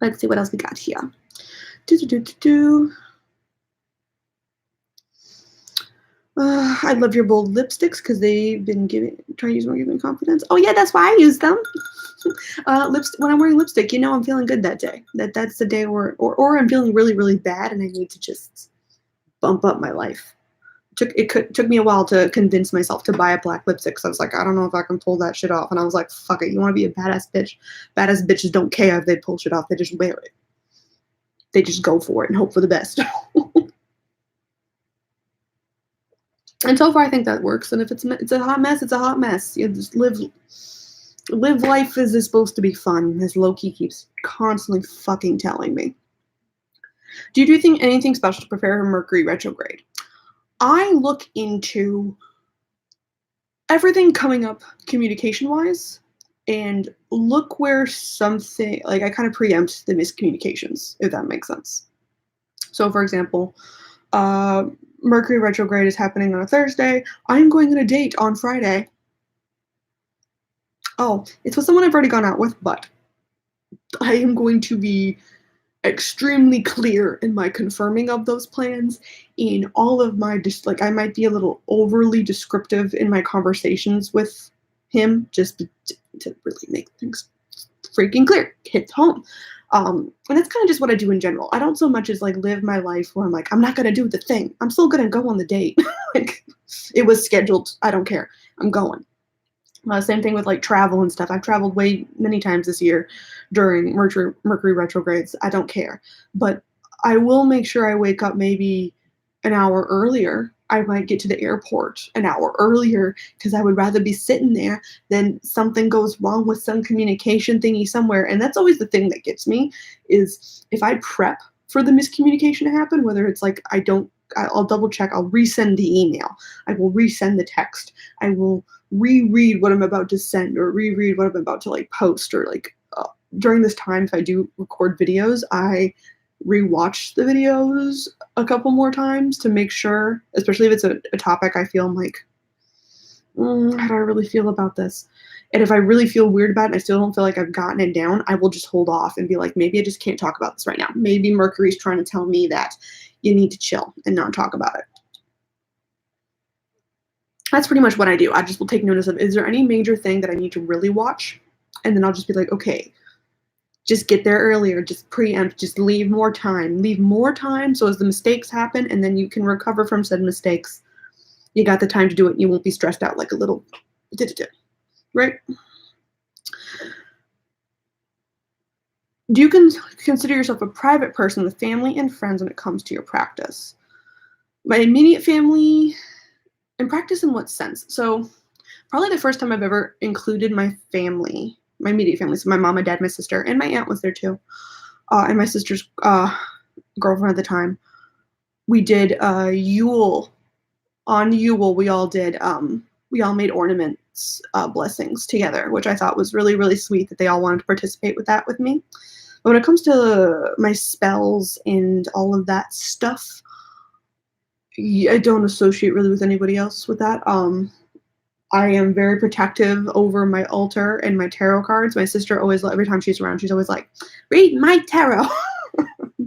Let's see what else we got here. I love your bold lipsticks because they've been trying to use more, giving confidence. Oh yeah, that's why I use them. When I'm wearing lipstick, you know I'm feeling good that day. That's the day where, or I'm feeling really, really bad and I need to just bump up my life. It took me a while to convince myself to buy a black lipstick because I was like, I don't know if I can pull that shit off. And I was like, fuck it, you want to be a badass bitch? Badass bitches don't care if they pull shit off. They just wear it. They just go for it and hope for the best. And so far, I think that works. And if it's a hot mess, it's a hot mess. You just live life as is supposed to be fun, as Loki keeps constantly fucking telling me. Do you do anything special to prepare for Mercury Retrograde? I look into everything coming up communication-wise, and look where something, like, I kind of preempt the miscommunications, if that makes sense. So, for example, Mercury Retrograde is happening on a Thursday. I'm going on a date on Friday. Oh, it's with someone I've already gone out with, but I am going to be extremely clear in my confirming of those plans, in all of my, like, I might be a little overly descriptive in my conversations with him, just to really make things freaking clear, hit home. And that's kind of just what I do in general. I don't so much as like live my life where I'm like, I'm not going to do the thing. I'm still going to go on the date. Like, it was scheduled. I don't care. I'm going. Same thing with like travel and stuff. I've traveled many times this year during Mercury retrogrades. I don't care. But I will make sure I wake up maybe an hour earlier. I might get to the airport an hour earlier because I would rather be sitting there than something goes wrong with some communication thingy somewhere. And that's always the thing that gets me, is if I prep for the miscommunication to happen, whether it's like I'll double check, I'll resend the email, I will resend the text, I will reread what I'm about to send or reread what I'm about to like post, or like during this time, if I do record videos, I rewatch the videos a couple more times to make sure, especially if it's a topic I feel I'm like, how do I really feel about this? And if I really feel weird about it and I still don't feel like I've gotten it down, I will just hold off and be like, maybe I just can't talk about this right now. Maybe Mercury's trying to tell me that you need to chill and not talk about it. That's pretty much what I do. I just will take notice of, is there any major thing that I need to really watch? And then I'll just be like, okay, Just get there earlier, just preempt, just leave more time so as the mistakes happen, and then you can recover from said mistakes. You got the time to do it, and you won't be stressed out like a little, right? Do you consider yourself a private person with family and friends when it comes to your practice? My immediate family, and practice in what sense? So probably the first time I've ever included my family, my immediate family, so my mom, my dad, my sister, and my aunt was there too, and my sister's girlfriend at the time. We did Yule. On Yule, we all made ornaments, blessings together, which I thought was really, really sweet that they all wanted to participate with that with me. But when it comes to my spells and all of that stuff, I don't associate really with anybody else with that. I am very protective over my altar and my tarot cards. My sister always, every time she's around, she's always like, read my tarot.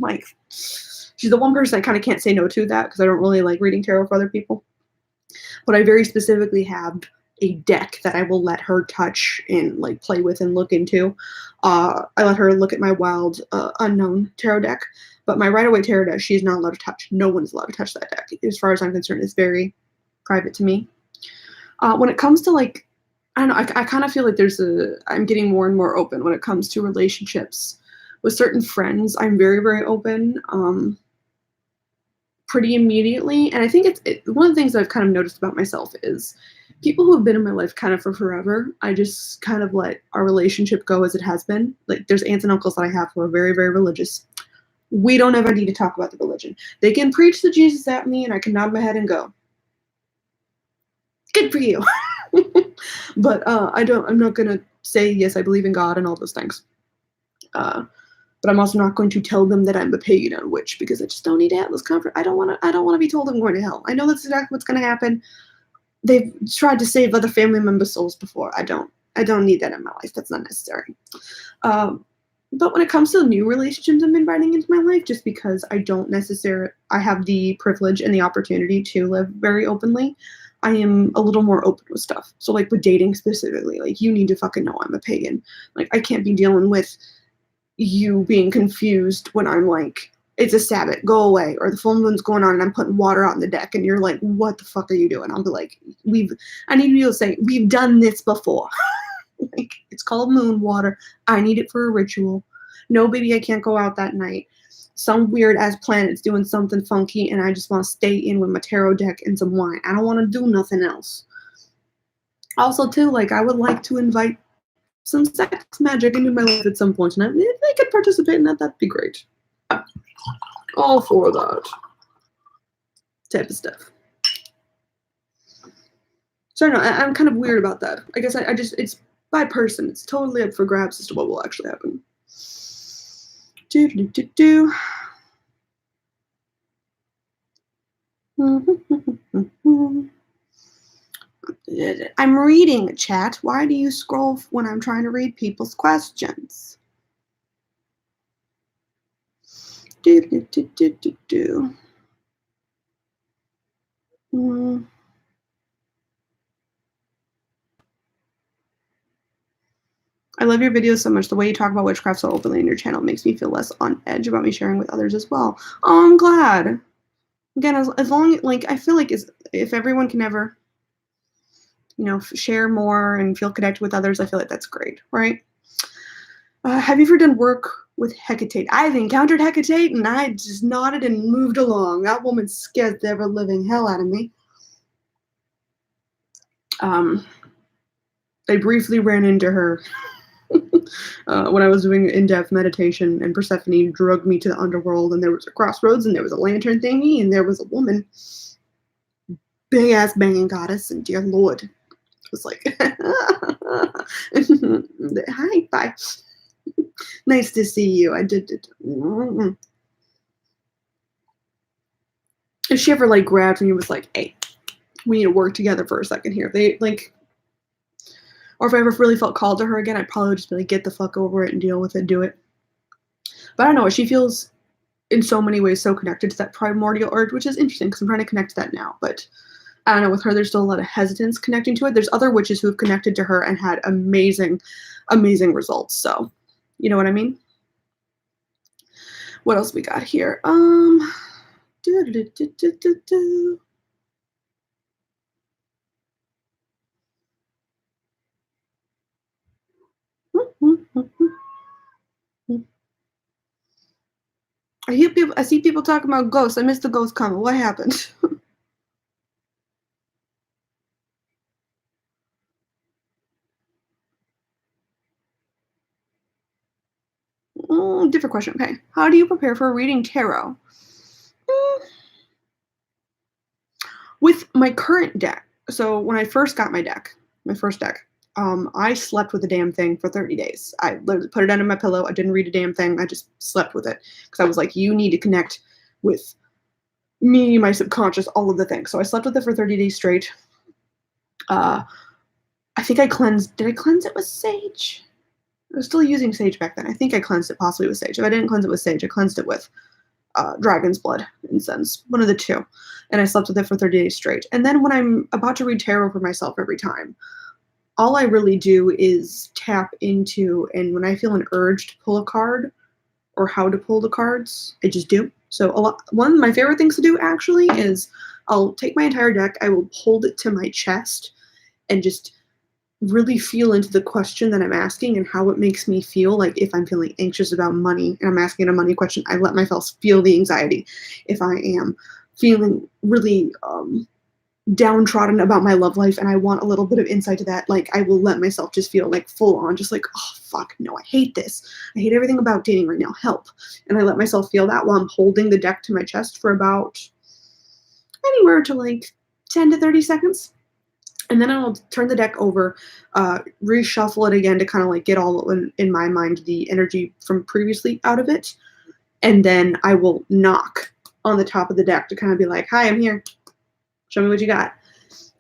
Like, she's the one person I kind of can't say no to that because I don't really like reading tarot for other people. But I very specifically have a deck that I will let her touch and like play with and look into. I let her look at my wild unknown tarot deck, but my Rider-Waite tarot deck, she's not allowed to touch. No one's allowed to touch that deck. As far as I'm concerned, it's very private to me. When it comes to like, I don't know, I kind of feel like I'm getting more and more open when it comes to relationships with certain friends. I'm very, very open. Pretty immediately. And I think one of the things that I've kind of noticed about myself is people who have been in my life kind of for forever, I just kind of let our relationship go as it has been. Like there's aunts and uncles that I have who are very, very religious. We don't ever need to talk about the religion. They can preach the Jesus at me and I can nod my head and go, good for you. But I'm not going to say, yes, I believe in God and all those things. But I'm also not going to tell them that I'm a pagan or a witch because I just don't need to have this comfort. I don't want to be told I'm going to hell. I know that's exactly what's going to happen. They've tried to save other family members' souls before. I don't need that in my life. That's not necessary. But when it comes to new relationships I'm inviting into my life, just because I have the privilege and the opportunity to live very openly, I am a little more open with stuff. So like with dating specifically, like you need to fucking know I'm a pagan. Like I can't be dealing with you being confused when I'm like, it's a Sabbath, go away, or the full moon's going on and I'm putting water on the deck and you're like, what the fuck are you doing? I'll be like, I need you to say, we've done this before. Like, it's called moon water. I need it for a ritual. No, baby, I can't go out that night. Some weird ass planet's doing something funky and I just want to stay in with my tarot deck and some wine. I don't want to do nothing else. Also, too, like, I would like to invite some sex magic into my life at some point, and if they could participate in that, that'd be great. All for that type of stuff. So I don't know, I'm kind of weird about that. I guess I just, it's by person. It's totally up for grabs as to what will actually happen. I'm reading chat. Why do you scroll when I'm trying to read people's questions? I love your videos so much. The way you talk about witchcraft so openly in your channel makes me feel less on edge about me sharing with others as well. Oh, I'm glad. Again, as long like I feel like if everyone can ever, share more and feel connected with others, I feel like that's great, right? Have you ever done work with Hecate? I've encountered Hecate and I just nodded and moved along. That woman scared the ever living hell out of me. I briefly ran into her when I was doing in-depth meditation, and Persephone drugged me to the underworld, and there was a crossroads, and there was a lantern thingy, and there was a woman, big-ass banging goddess, and dear Lord, it was like, hi, bye. Nice to see you. I did it. If she ever, like, grabbed me and was like, hey, we need to work together for a second here. They, like, or if I ever really felt called to her again, I'd probably just be like, get the fuck over it and deal with it, do it. But I don't know, she feels in so many ways so connected to that primordial urge, which is interesting because I'm trying to connect to that now. But I don't know, with her, there's still a lot of hesitance connecting to it. There's other witches who have connected to her and had amazing, amazing results. So, you know what I mean? What else we got here? Do, do, do, do, do, do. I see people talking about ghosts. I missed the ghost comment. What happened? Different question. Okay. How do you prepare for reading tarot? With my current deck. So when I first got my first deck, I slept with the damn thing for 30 days. I literally put it under my pillow. I didn't read a damn thing. I just slept with it because I was like, you need to connect with me, my subconscious, all of the things. So I slept with it for 30 days straight. I think I cleansed. Did I cleanse it with sage? I was still using sage back then. I think I cleansed it possibly with sage. If I didn't cleanse it with sage, I cleansed it with dragon's blood incense, one of the two. And I slept with it for 30 days straight. And then when I'm about to read tarot for myself every time, all I really do is tap into, and when I feel an urge to pull a card or how to pull the cards, I just do. So one of my favorite things to do actually is I'll take my entire deck, I will hold it to my chest and just really feel into the question that I'm asking and how it makes me feel. Like if I'm feeling anxious about money and I'm asking a money question, I let myself feel the anxiety. If I am feeling really downtrodden about my love life and I want a little bit of insight to that, like I will let myself just feel like full on, just like, oh fuck, no, I hate this. I hate everything about dating right now. Help. And I let myself feel that while I'm holding the deck to my chest for about anywhere to like 10 to 30 seconds. And then I'll turn the deck over, reshuffle it again to kind of like get all in my mind the energy from previously out of it. And then I will knock on the top of the deck to kind of be like, hi, I'm here. Show me what you got.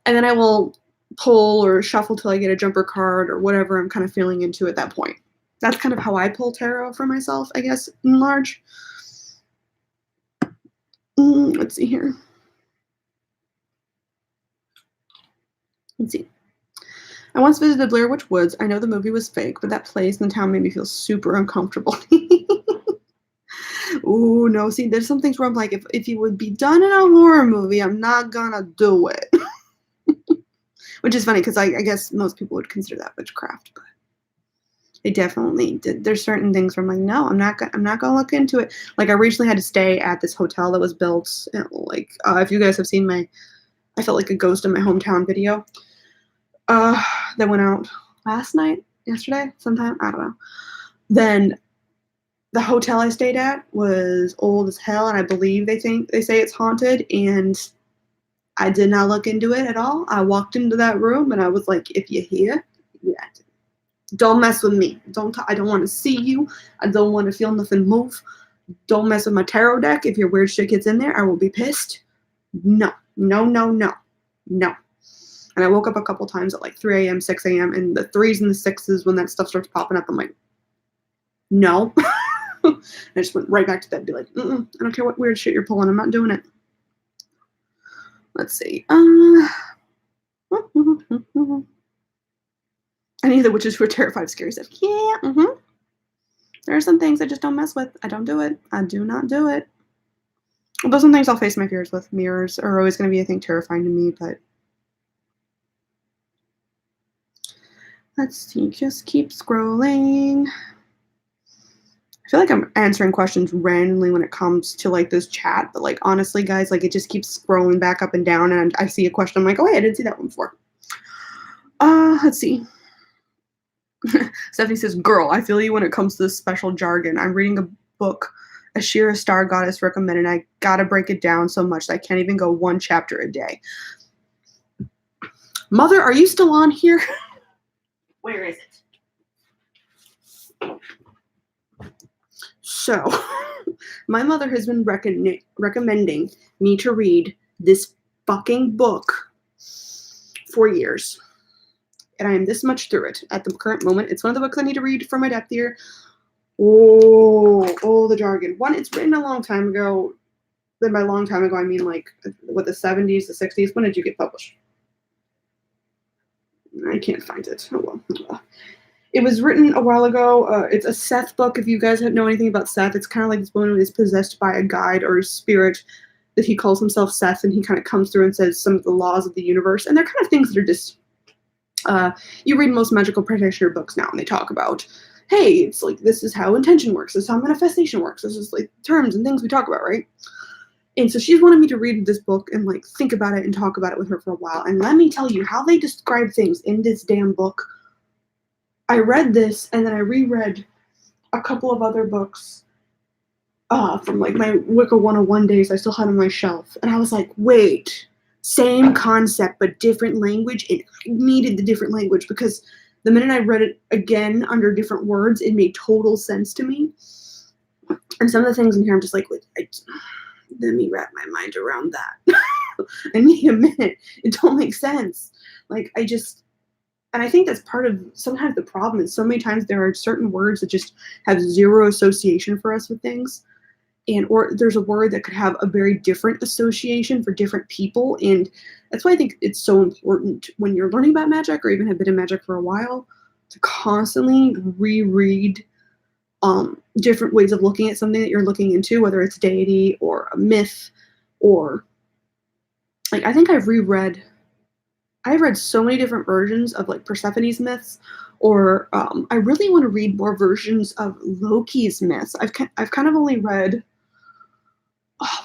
And then I will pull or shuffle till I get a jumper card or whatever I'm kind of feeling into at that point. That's kind of how I pull tarot for myself, I guess, in large. Let's see here. Let's see. I once visited the Blair Witch Woods. I know the movie was fake, but that place in the town made me feel super uncomfortable. Ooh, no. See, there's some things where I'm like, if it would be done in a horror movie, I'm not gonna do it. Which is funny because I guess most people would consider that witchcraft, but they definitely did. There's certain things where I'm like, no, I'm not gonna look into it. Like I recently had to stay at this hotel that was built. Like if you guys have seen I felt like a ghost in my hometown video. That went out yesterday, sometime, I don't know. Then the hotel I stayed at was old as hell, and I believe they say it's haunted, and I did not look into it at all. I walked into that room and I was like, if you're here, yeah, don't mess with me. I don't want to see you. I don't want to feel nothing move. Don't mess with my tarot deck. If your weird shit gets in there, I will be pissed. No. And I woke up a couple times at like 3 a.m., 6 a.m., and the 3s and the 6s, when that stuff starts popping up, I'm like, no. I just went right back to bed and be like, I don't care what weird shit you're pulling. I'm not doing it. Let's see. Any of the witches who are terrified of scary stuff. Yeah. There are some things I just don't mess with. I don't do it. I do not do it. Although some things I'll face my fears with. Mirrors are always going to be, I think, terrifying to me, but let's see. Just keep scrolling. I feel like I'm answering questions randomly when it comes to like this chat, but like honestly, guys, like it just keeps scrolling back up and down, and I see a question. I'm like, oh, hey, I didn't see that one before. Let's see. Stephanie says, girl, I feel you when it comes to this special jargon. I'm reading a book Ashira Star Goddess recommended. I gotta break it down so much that I can't even go one chapter a day. Mother, are you still on here? Where is it? So, my mother has been recommending me to read this fucking book for years. And I am this much through it at the current moment. It's one of the books I need to read for my depth year. Oh, the jargon. One, it's written a long time ago. Then by long time ago, I mean like what, the 70s, the 60s. When did you get published? I can't find it. Oh well. It was written a while ago. It's a Seth book. If you guys know anything about Seth, it's kind of like this woman who is possessed by a guide or a spirit that he calls himself Seth, and he kind of comes through and says some of the laws of the universe. And they're kind of things that are just, you read most magical practitioner books now, and they talk about, hey, it's like, this is how intention works. This is how manifestation works. This is like terms and things we talk about, right? And so she's wanted me to read this book and like think about it and talk about it with her for a while. And let me tell you how they describe things in this damn book. I read this and then I reread a couple of other books from like my Wicca 101 days I still had on my shelf. And I was like, wait, same concept but different language. And I needed the different language because the minute I read it again under different words, it made total sense to me. And some of the things in here, I'm just like, wait, let me wrap my mind around that. I need a minute. It don't make sense. Like, and I think that's part of sometimes the problem is so many times there are certain words that just have zero association for us with things. Or there's a word that could have a very different association for different people. And that's why I think it's so important when you're learning about magic or even have been in magic for a while to constantly reread different ways of looking at something that you're looking into, whether it's deity or a myth or like, I think I've read so many different versions of like Persephone's myths, or I really want to read more versions of Loki's myths. I've kind of only read,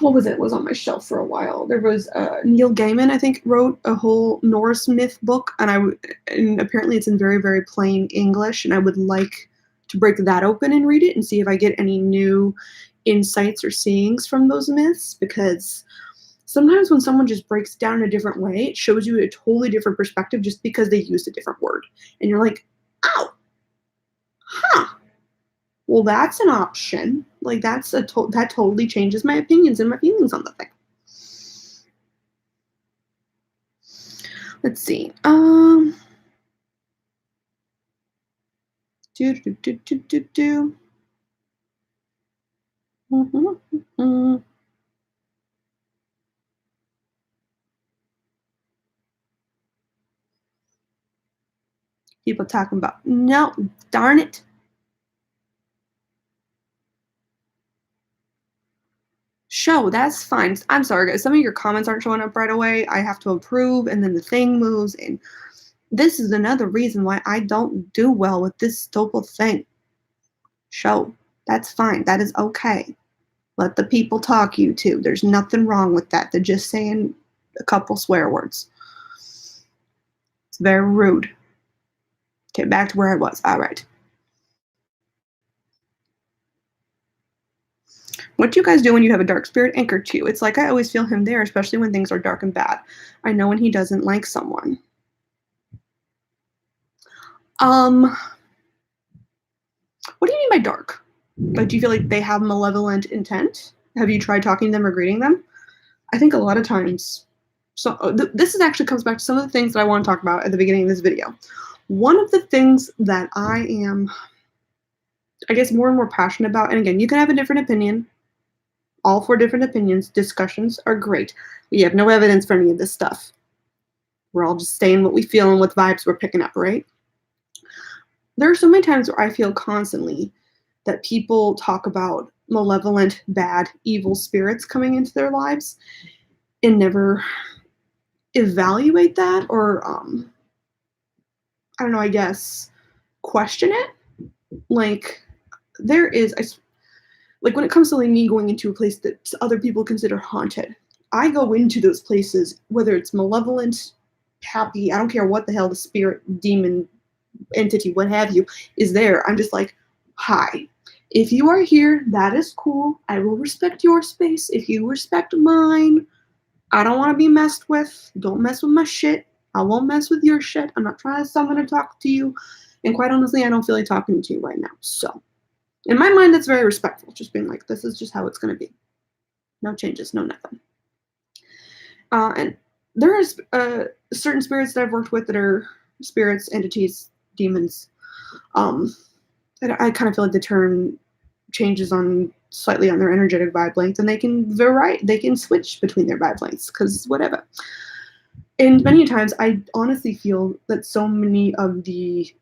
what was it? It was on my shelf for a while. There was Neil Gaiman, I think, wrote a whole Norse myth book, and apparently it's in very, very plain English, and I would like to break that open and read it and see if I get any new insights or seeings from those myths, because sometimes when someone just breaks down in a different way, it shows you a totally different perspective just because they used a different word. And you're like, oh, huh. Well, that's an option. Like, that totally changes my opinions and my feelings on the thing. Let's see. People talking about, no, darn it. Show, that's fine. I'm sorry, guys. Some of your comments aren't showing up right away. I have to approve, and then the thing moves. And this is another reason why I don't do well with this stupid thing. Show, that's fine. That is okay. Let the people talk, YouTube. There's nothing wrong with that. They're just saying a couple swear words. It's very rude. Okay, back to where I was. All right. What do you guys do when you have a dark spirit anchored to you? It's like I always feel him there, especially when things are dark and bad. I know when he doesn't like someone. What do you mean by dark? Like, do you feel like they have malevolent intent? Have you tried talking to them or greeting them? I think a lot of times, this actually comes back to some of the things that I want to talk about at the beginning of this video. One of the things that I am, I guess, more and more passionate about, and again, you can have a different opinion. All 4 different opinions. Discussions are great. We have no evidence for any of this stuff. We're all just saying what we feel and what vibes we're picking up, right? There are so many times where I feel constantly that people talk about malevolent, bad, evil spirits coming into their lives and never evaluate that or, I don't know, I guess, question it. Like, there is, like, when it comes to like me going into a place that other people consider haunted, I go into those places, whether it's malevolent, happy, I don't care what the hell the spirit, demon, entity, what have you, is there. I'm just like, hi. If you are here, that is cool. I will respect your space. If you respect mine, I don't want to be messed with. Don't mess with my shit. I won't mess with your shit. I'm not trying to summon or talk to you. And quite honestly, I don't feel like talking to you right now. So, in my mind, that's very respectful. Just being like, this is just how it's going to be. No changes, no nothing. And there is certain spirits that I've worked with that are spirits, entities, demons. That I kind of feel like the turn changes on slightly on their energetic vibe length, and they can switch between their vibe lengths because whatever. And many times, I honestly feel that so many of the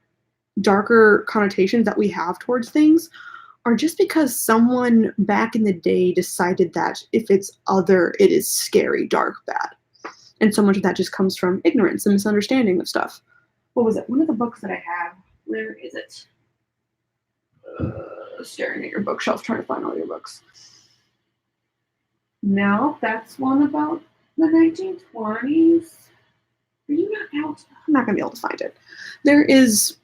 darker connotations that we have towards things are just because someone back in the day decided that if it's other, it is scary, dark, bad. And so much of that just comes from ignorance and misunderstanding of stuff. What was it? One of the books that I have, where is it? Staring at your bookshelf, trying to find all your books. No, that's one about the 1920s. Are you not out? I'm not going to be able to find it. There is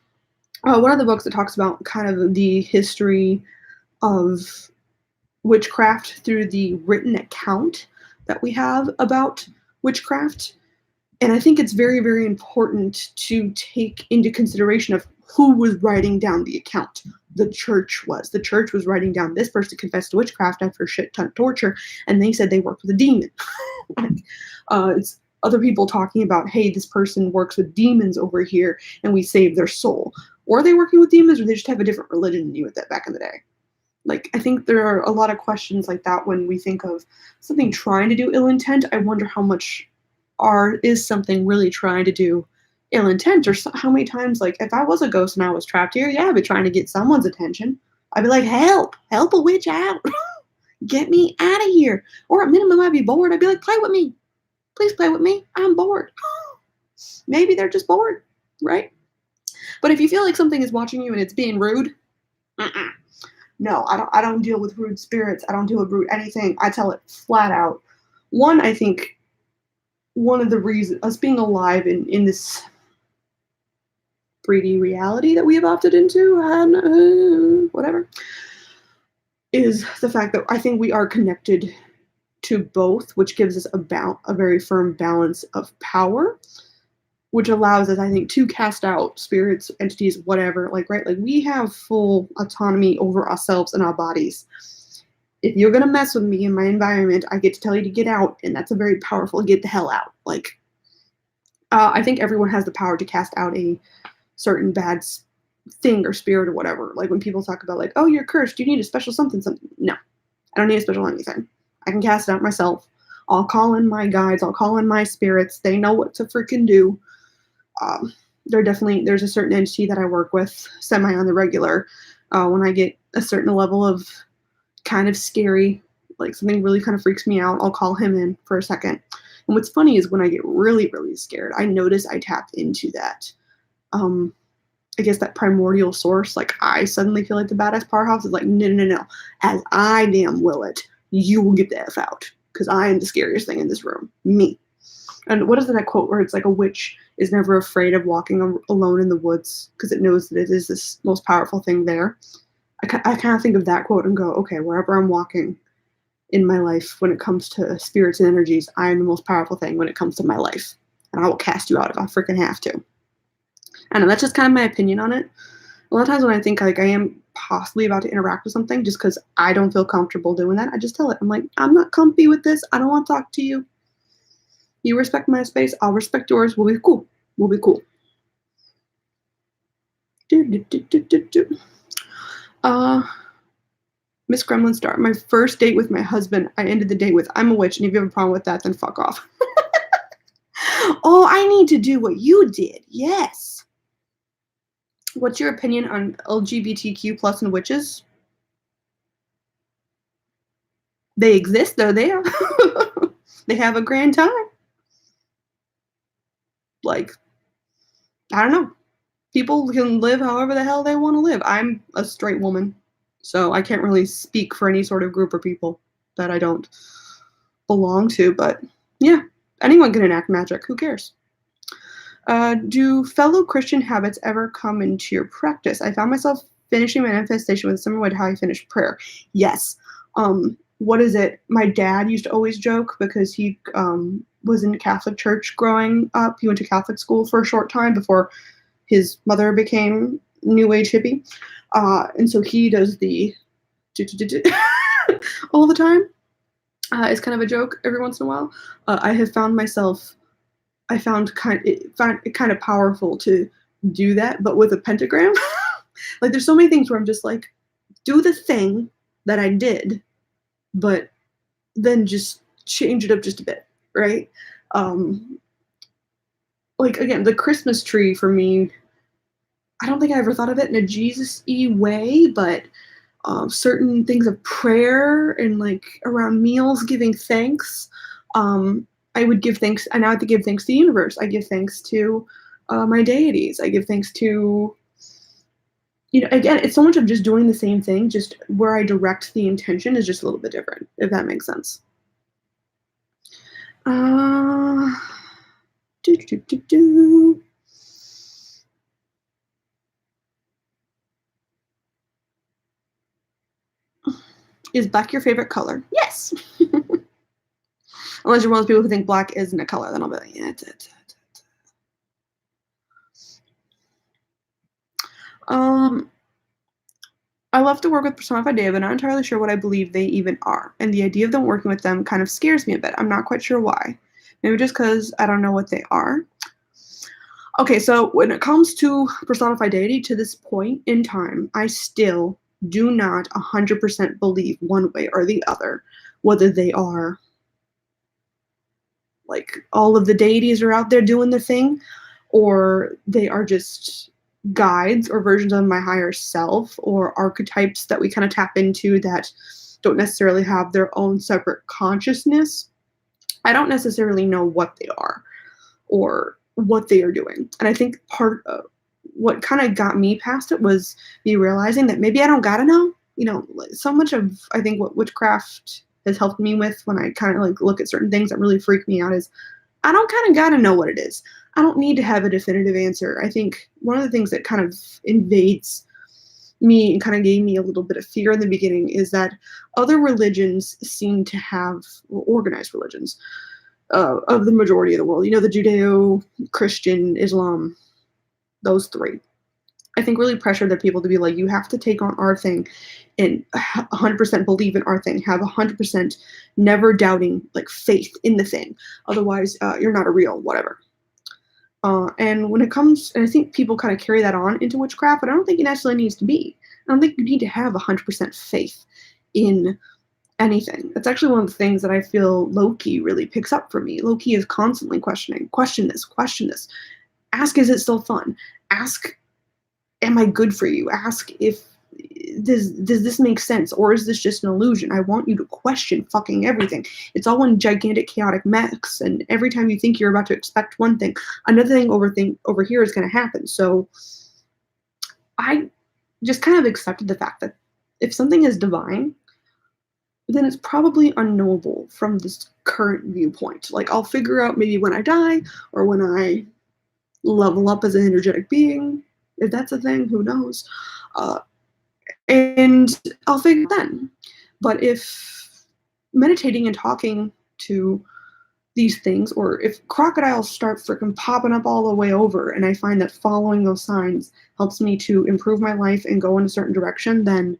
one of the books that talks about kind of the history of witchcraft through the written account that we have about witchcraft. And I think it's very, very important to take into consideration of who was writing down the account. The church was. The church was writing down this person confessed to witchcraft after a shit ton of torture, and they said they worked with a demon. It's other people talking about, hey, this person works with demons over here, and we saved their soul. Or are they working with demons, or they just have a different religion than you with that back in the day? Like, I think there are a lot of questions like that when we think of something trying to do ill intent. I wonder how much is something really trying to do ill intent, or how many times, like, if I was a ghost and I was trapped here, yeah, I'd be trying to get someone's attention. I'd be like, help a witch out. Get me out of here. Or at minimum, I'd be bored. I'd be like, play with me. Please play with me. I'm bored. Maybe they're just bored, right? But if you feel like something is watching you and it's being rude, no, I don't deal with rude spirits. I don't deal with rude anything. I tell it flat out. One, I think one of the reasons, us being alive in this 3D reality that we have opted into, and whatever, is the fact that I think we are connected to both, which gives us a very firm balance of power, which allows us, I think, to cast out spirits, entities, whatever. Like, right, like we have full autonomy over ourselves and our bodies. If you're gonna mess with me in my environment, I get to tell you to get out, and that's a very powerful get the hell out. Like, I think everyone has the power to cast out a certain bad thing or spirit or whatever. Like when people talk about like, oh, you're cursed, you need a special something. No, I don't need a special anything. I can cast it out myself. I'll call in my guides. I'll call in my spirits. They know what to freaking do. There's a certain entity that I work with semi on the regular. When I get a certain level of kind of scary, like something really kind of freaks me out, I'll call him in for a second. And what's funny is when I get really, really scared, I notice I tap into that. I guess that primordial source. Like I suddenly feel like the badass powerhouse is like, no. As I damn will it, you will get the F out. Because I am the scariest thing in this room. Me. And what is that quote where it's like a witch is never afraid of walking alone in the woods because it knows that it is this most powerful thing there. I kind of think of that quote and go, okay, wherever I'm walking in my life when it comes to spirits and energies, I am the most powerful thing when it comes to my life. And I will cast you out if I freaking have to. I don't know, that's just kind of my opinion on it. A lot of times when I think like I am possibly about to interact with something just because I don't feel comfortable doing that, I just tell it. I'm like, I'm not comfy with this. I don't want to talk to you. You respect my space. I'll respect yours. We'll be cool. We'll be cool. Miss Gremlin Star. My first date with my husband, I ended the date with, I'm a witch, and if you have a problem with that, then fuck off. Oh, I need to do what you did. Yes. What's your opinion on LGBTQ plus and witches? They exist, though. They are. They have a grand time. Like, I don't know. People can live however the hell they want to live. I'm a straight woman, so I can't really speak for any sort of group of people that I don't belong to. But yeah, anyone can enact magic. Who cares? Do fellow Christian habits ever come into your practice? I found myself finishing my manifestation with similar to how I finished prayer. Yes. What is it? My dad used to always joke because he was in Catholic church growing up. He went to Catholic school for a short time before his mother became New Age hippie. And so he does the all the time. It's kind of a joke every once in a while. I have found myself, I found it kind of powerful to do that, but with a pentagram. Like there's so many things where I'm just like, do the thing that I did, but then just change it up just a bit, right? Like again, the Christmas tree for me, I don't think I ever thought of it in a Jesus-y way, but certain things of prayer and like around meals, giving thanks. I would give thanks, and I have to give thanks to the universe. I give thanks to my deities. I give thanks to, again, it's so much of just doing the same thing, just where I direct the intention is just a little bit different, if that makes sense. Uh, do, do, do, do. Is black your favorite color? Yes. Unless you're one of those people who think black isn't a color, then I'll be like, yeah, it's. I love to work with personified data, but not entirely sure what I believe they even are. And the idea of them working with them kind of scares me a bit. I'm not quite sure why. Maybe just because I don't know what they are. Okay, so when it comes to personified deity, to this point in time, I still do not 100% believe one way or the other whether they are like all of the deities are out there doing the thing, or they are just guides or versions of my higher self or archetypes that we kind of tap into that don't necessarily have their own separate consciousness. I don't necessarily know what they are or what they are doing. And I think part of what kind of got me past it was me realizing that maybe I don't gotta know. So much of I think what witchcraft has helped me with when I kind of like look at certain things that really freak me out is I don't kind of gotta know what it is. I don't need to have a definitive answer. I think one of the things that kind of invades me and kind of gave me a little bit of fear in the beginning is that other religions seem to have, well, organized religions of the majority of the world. The Judeo-Christian, Islam, those three. I think really pressure their people to be like, you have to take on our thing and 100% believe in our thing, have 100% never doubting like faith in the thing. Otherwise, you're not a real whatever. And when it comes, and I think people kind of carry that on into witchcraft, but I don't think it necessarily needs to be. I don't think you need to have 100% faith in anything. That's actually one of the things that I feel Loki really picks up for me. Loki is constantly questioning, question this. Ask, is it still fun? Ask, am I good for you? Ask if does this make sense, or is this just an illusion? I want you to question fucking everything. It's all one gigantic chaotic mess, and every time you think you're about to expect one thing, another thing over here is going to happen. So I just kind of accepted the fact that if something is divine, then it's probably unknowable from this current viewpoint. Like I'll figure out maybe when I die or when I level up as an energetic being, if that's a thing, who knows? And I'll figure it then. But if meditating and talking to these things, or if crocodiles start freaking popping up all the way over, and I find that following those signs helps me to improve my life and go in a certain direction, then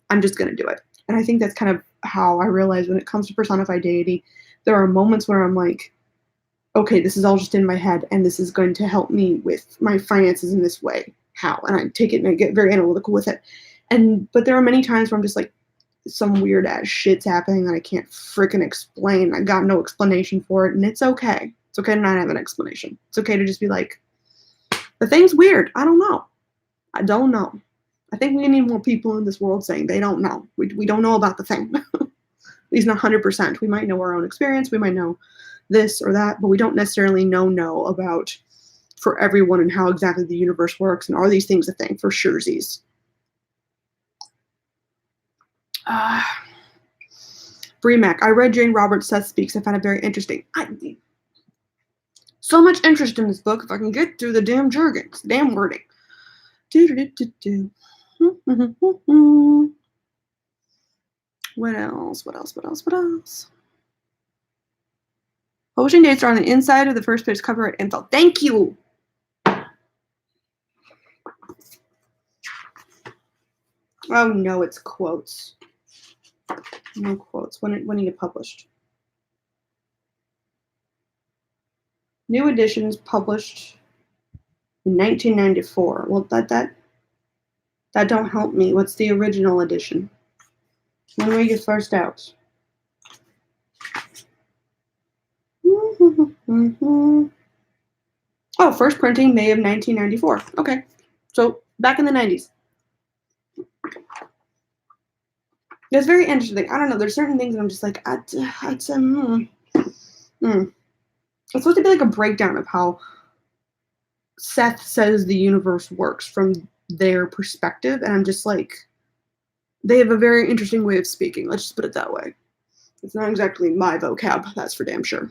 I'm just going to do it. And I think that's kind of how I realize when it comes to personified deity, there are moments where I'm like, okay, this is all just in my head, and this is going to help me with my finances in this way. How? And I take it and I get very analytical with it. But there are many times where I'm just like, some weird ass shit's happening that I can't freaking explain. I got no explanation for it, and it's okay. It's okay to not have an explanation. It's okay to just be like, the thing's weird. I don't know. I don't know. I think we need more people in this world saying they don't know. We don't know about the thing. At least not 100%. We might know our own experience. We might know this or that, but we don't necessarily know about for everyone and how exactly the universe works and are these things a thing for surezies. Bree Mac, I read Jane Roberts' Seth Speaks. I found it very interesting. So much interest in this book if I can get through the damn jargon, the damn wording. What else? Publishing dates are on the inside of the first page cover art info. Thank you. Oh no, it's quotes. No quotes. When are you published? New editions published in 1994. Well, that don't help me. What's the original edition? When were you first out? Oh, first printing May of 1994. Okay, So back in the 90s. It's very interesting. I don't know. There's certain things that I'm just like, it's supposed to be like a breakdown of how Seth says the universe works from their perspective, and I'm just like, they have a very interesting way of speaking. Let's just put it that way. It's not exactly my vocab, that's for damn sure.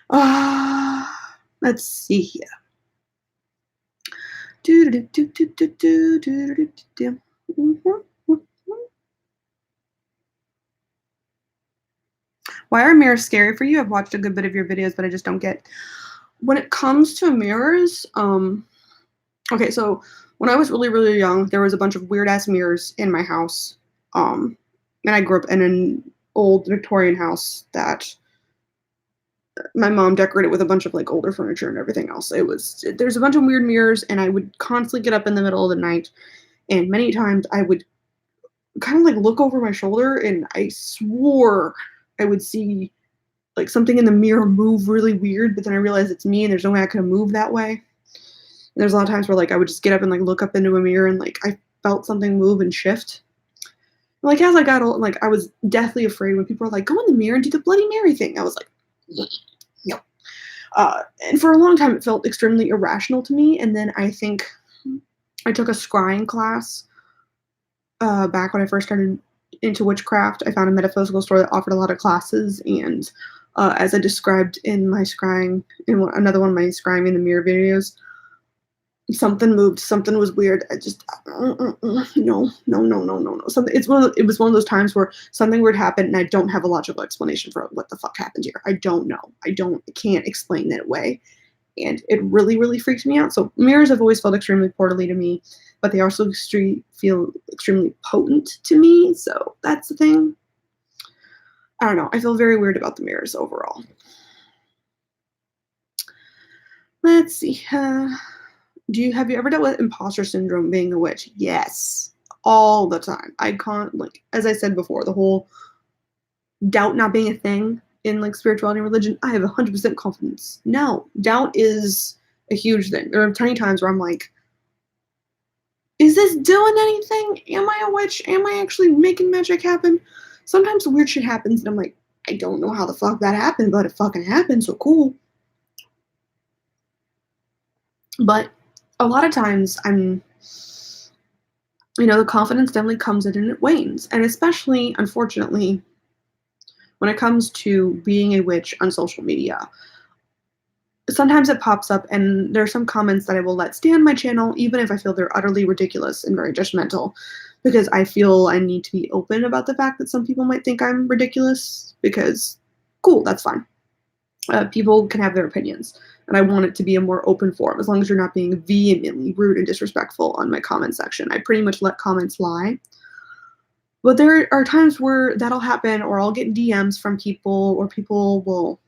Let's see here. Why are mirrors scary for you? I've watched a good bit of your videos, but I just don't get. When it comes to mirrors, okay, so when I was really, really young, there was a bunch of weird ass mirrors in my house. And I grew up in an old Victorian house that my mom decorated with a bunch of like older furniture and everything else. There's a bunch of weird mirrors, and I would constantly get up in the middle of the night, and many times I would kind of like look over my shoulder, and I swore I would see like something in the mirror move really weird, but then I realized it's me and there's no way I could have moved that way. And there's a lot of times where like I would just get up and like look up into a mirror and like I felt something move and shift. And, like as I got old, like I was deathly afraid when people were like, go in the mirror and do the Bloody Mary thing. I was like, no. And for a long time it felt extremely irrational to me. And then I think I took a scrying class back when I first started into witchcraft. I found a metaphysical store that offered a lot of classes, and as I described in my scrying, in another one of my scrying in the mirror videos, something moved, something was weird. I just no. It was one of those times where something weird happened, and I don't have a logical explanation for what the fuck happened here. I don't know. I can't explain that away, and it really, really freaked me out. So mirrors have always felt extremely portally to me, but they also feel extremely potent to me. So that's the thing. I don't know. I feel very weird about the mirrors overall. Let's see. Have you ever dealt with imposter syndrome being a witch? Yes, all the time. I can't, like, as I said before, the whole doubt not being a thing in like spirituality and religion. I have 100% confidence. No, doubt is a huge thing. There are tiny times where I'm like, is this doing anything? Am I a witch? Am I actually making magic happen? Sometimes weird shit happens, and I'm like, I don't know how the fuck that happened, but it fucking happened, so cool. But a lot of times the confidence definitely comes in and it wanes. And especially, unfortunately, when it comes to being a witch on social media, sometimes it pops up, and there are some comments that I will let stay on my channel, even if I feel they're utterly ridiculous and very judgmental, because I feel I need to be open about the fact that some people might think I'm ridiculous, because cool, that's fine. People can have their opinions, and I want it to be a more open forum, as long as you're not being vehemently rude and disrespectful on my comment section. I pretty much let comments lie. But there are times where that'll happen, or I'll get DMs from people, or people will,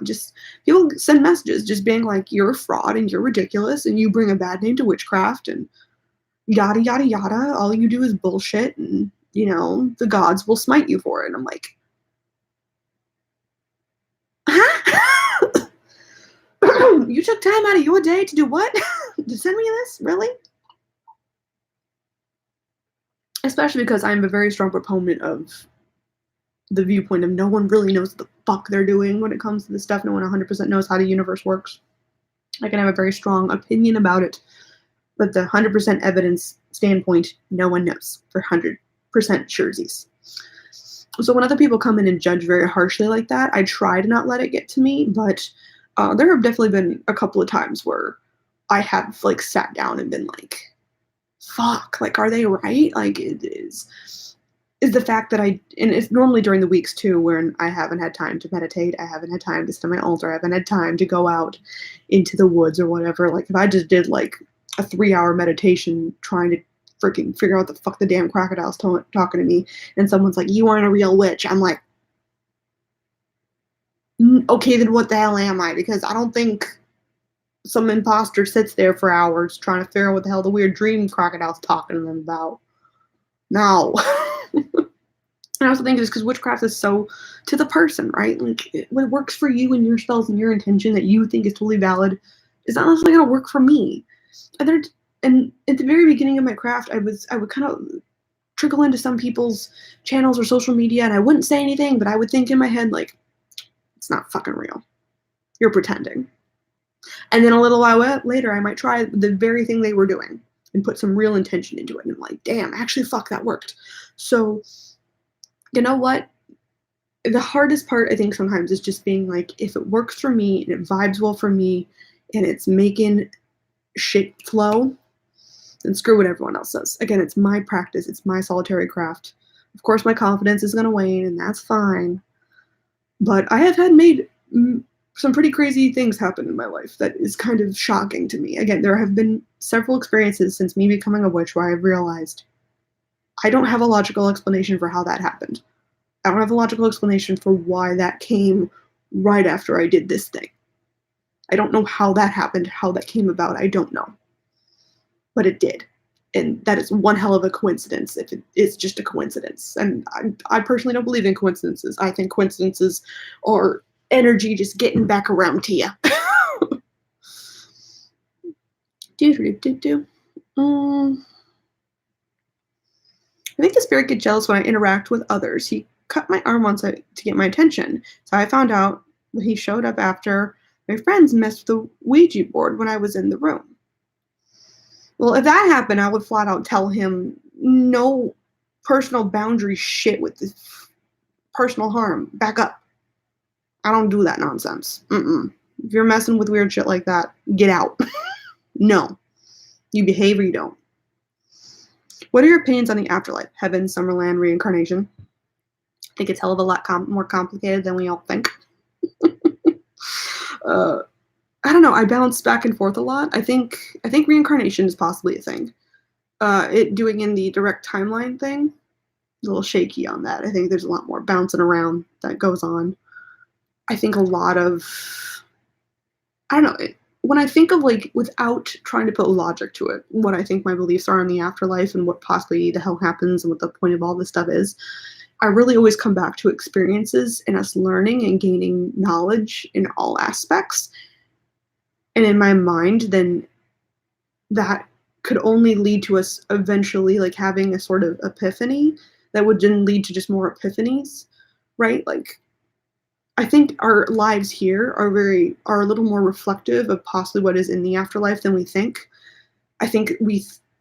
just people send messages just being like, you're a fraud and you're ridiculous and you bring a bad name to witchcraft and yada, yada, yada. All you do is bullshit, and, the gods will smite you for it. And I'm like, huh? You took time out of your day to do what? To send me this? Really? Especially because I'm a very strong proponent of the viewpoint of no one really knows what the fuck they're doing when it comes to this stuff. No one 100% knows how the universe works. I can have a very strong opinion about it, but the 100% evidence standpoint, no one knows for 100% surezies. So when other people come in and judge very harshly like that, I try to not let it get to me, but there have definitely been a couple of times where I have like sat down and been like, fuck, like, are they right? Like, it is the fact that and it's normally during the weeks too, when I haven't had time to meditate, I haven't had time to sit on my altar, I haven't had time to go out into the woods or whatever. Like, if I just did like a 3-hour meditation trying to freaking figure out the fuck the damn crocodile's talking to me, and someone's like, you aren't a real witch, I'm like, okay, then what the hell am I? Because I don't think some imposter sits there for hours trying to figure out what the hell the weird dream crocodile's talking to them about. No. I also think it's because witchcraft is so to the person, right? Like, what works for you and your spells and your intention that you think is totally valid is not necessarily going to work for me. And And at the very beginning of my craft, I would kind of trickle into some people's channels or social media, and I wouldn't say anything, but I would think in my head like, it's not fucking real. You're pretending. And then a little while later, I might try the very thing they were doing and put some real intention into it. And I'm like, damn, actually, fuck, that worked. So, you know what? The hardest part, I think, sometimes is just being like, if it works for me and it vibes well for me and it's making shit flow, then screw what everyone else says. Again, it's my practice, it's my solitary craft. Of course, my confidence is going to wane, and that's fine. But I have had made some pretty crazy things happen in my life that is kind of shocking to me. Again, there have been several experiences since me becoming a witch where I've realized I don't have a logical explanation for how that happened. I don't have a logical explanation for why that came right after I did this thing. I don't know how that happened, how that came about. I don't know. But it did. And that is one hell of a coincidence if it is just a coincidence. And I personally don't believe in coincidences. I think coincidences are energy just getting back around to you. I think the spirit gets jealous when I interact with others. He cut my arm once to get my attention. So I found out that he showed up after my friends messed with the Ouija board when I was in the room. Well, if that happened, I would flat out tell him no personal boundary shit with this personal harm. Back up. I don't do that nonsense. If you're messing with weird shit like that, get out. No. You behave or you don't. What are your opinions on the afterlife? Heaven, Summerland, reincarnation? I think it's hell of a lot more complicated than we all think. I don't know. I bounce back and forth a lot. I think reincarnation is possibly a thing. It doing in the direct timeline thing, a little shaky on that. I think there's a lot more bouncing around that goes on. I think a lot of, I don't know, when I think of like, without trying to put logic to it, what I think my beliefs are in the afterlife and what possibly the hell happens and what the point of all this stuff is, I really always come back to experiences and us learning and gaining knowledge in all aspects. And in my mind, then that could only lead to us eventually like having a sort of epiphany that would then lead to just more epiphanies, right? Like, I think our lives here are a little more reflective of possibly what is in the afterlife than we think. I think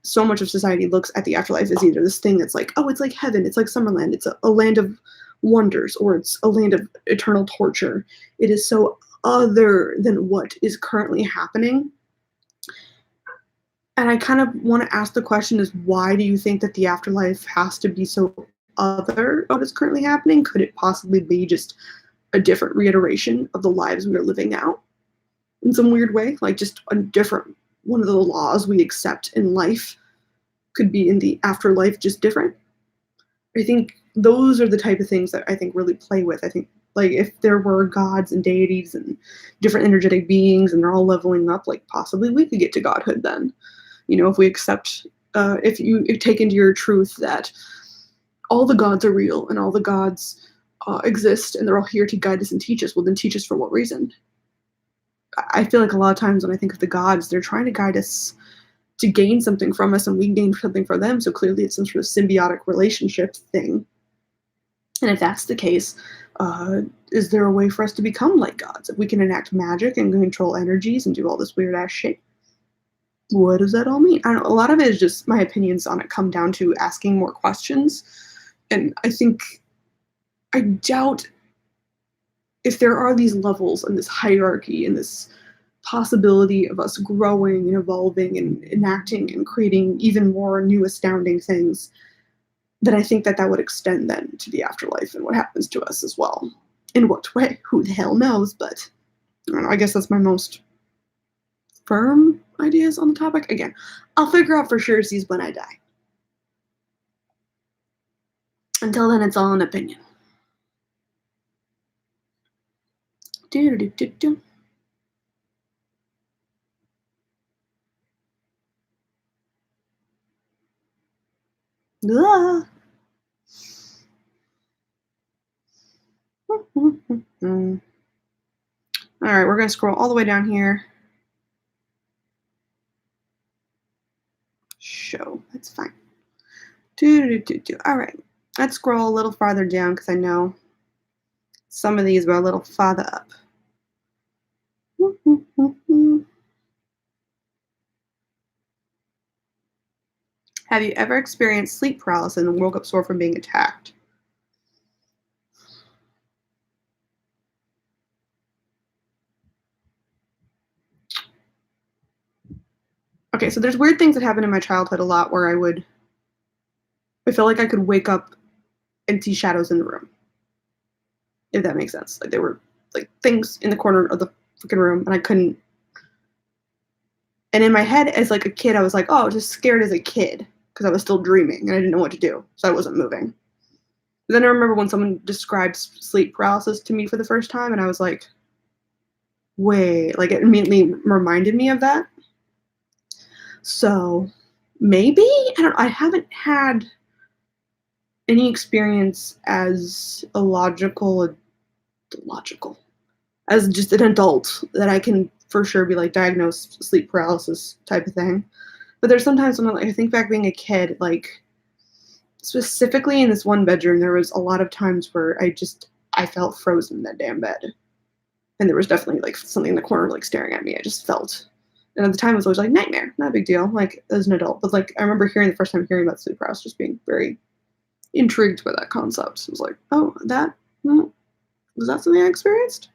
so much of society looks at the afterlife as either this thing that's like, oh, it's like heaven, it's like Summerland, it's a land of wonders, or it's a land of eternal torture. It is so other than what is currently happening. And I kind of want to ask the question is, why do you think that the afterlife has to be so other what is currently happening? Could it possibly be just a different reiteration of the lives we are living now in some weird way? Like just a different one of the laws we accept in life could be in the afterlife just different. I think those are the type of things that I think really play with. I think like if there were gods and deities and different energetic beings and they're all leveling up, like possibly we could get to godhood then. You know, if we accept, if you take into your truth that all the gods are real and all the gods exist and they're all here to guide us and teach us, well then teach us for what reason? I feel like a lot of times when I think of the gods, they're trying to guide us to gain something from us and we gain something from them. So clearly it's some sort of symbiotic relationship thing. And if that's the case, is there a way for us to become like gods? If we can enact magic and control energies and do all this weird ass shit, what does that all mean? I don't know. A lot of it is just my opinions on it come down to asking more questions. And I doubt if there are these levels and this hierarchy and this possibility of us growing and evolving and enacting and creating even more new astounding things, then I think that would extend then to the afterlife and what happens to us as well. In what way? Who the hell knows? But I don't know, I guess that's my most firm ideas on the topic. Again, I'll figure out for sure when I die. Until then, it's all an opinion. Do-do-do-do-do. Ah. All right, we're going to scroll all the way down here. That's fine. All right. Let's scroll a little farther down because I know some of these were a little farther up. Have you ever experienced sleep paralysis and woke up sore from being attacked? Okay, so there's weird things that happened in my childhood a lot where I felt like I could wake up and see shadows in the room, if that makes sense. Like there were like things in the corner of the freaking room and I couldn't. And in my head as like a kid, I was like, oh, I was just scared as a kid because I was still dreaming and I didn't know what to do, so I wasn't moving. But then I remember when someone described sleep paralysis to me for the first time and I was like, wait, like it immediately reminded me of that. So maybe, I haven't had any experience as logical as just an adult that I can for sure be like diagnosed sleep paralysis type of thing. But there's sometimes when I think back being a kid, like specifically in this one bedroom, there was a lot of times where I felt frozen in that damn bed. And there was definitely like something in the corner like staring at me. I just felt. And at the time it was always like nightmare, not a big deal, like as an adult. But like I remember the first time hearing about sleep paralysis just being very intrigued by that concept. It was like, oh, was that something I experienced?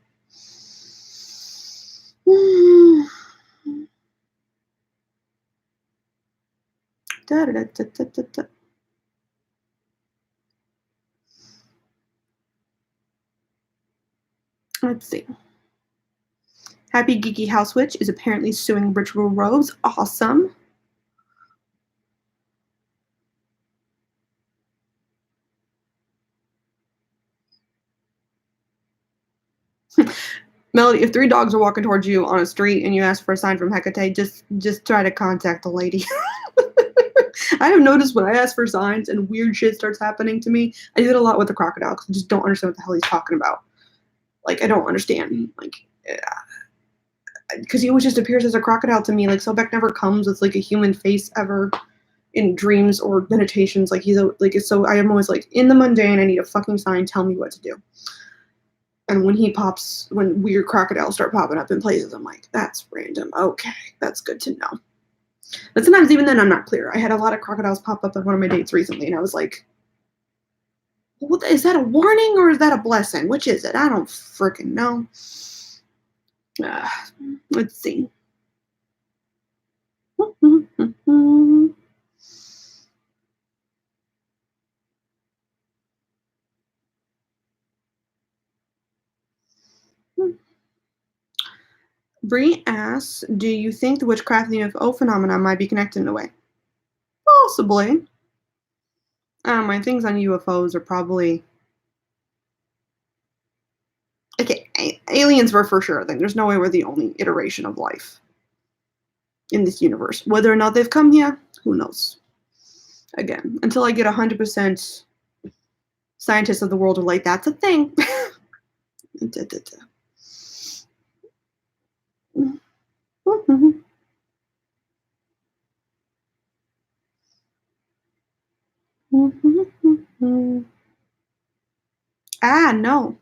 Let's see. Happy Geeky House Witch is apparently suing Ritual Rose. Awesome. Melody, if 3 dogs are walking towards you on a street and you ask for a sign from Hecate, just try to contact the lady. I have noticed when I ask for signs and weird shit starts happening to me, I do it a lot with the crocodile because I just don't understand what the hell he's talking about. Like, I don't understand. Like, because he always just appears as a crocodile to me. Like, Sobek never comes with, like, a human face ever in dreams or meditations. Like, so I am always like, in the mundane, I need a fucking sign, tell me what to do. And when weird crocodiles start popping up in places, I'm like, that's random. Okay, that's good to know. But sometimes even then, I'm not clear. I had a lot of crocodiles pop up at one of my dates recently, and I was like, is that a warning or is that a blessing? Which is it? I don't freaking know. Let's see. Bree asks, do you think the witchcraft and UFO phenomenon might be connected in a way? Possibly. My things on UFOs are probably... Okay, aliens were for sure a thing. There's no way we're the only iteration of life in this universe. Whether or not they've come here, who knows? Again, until I get 100% scientists of the world are like, that's a thing. No.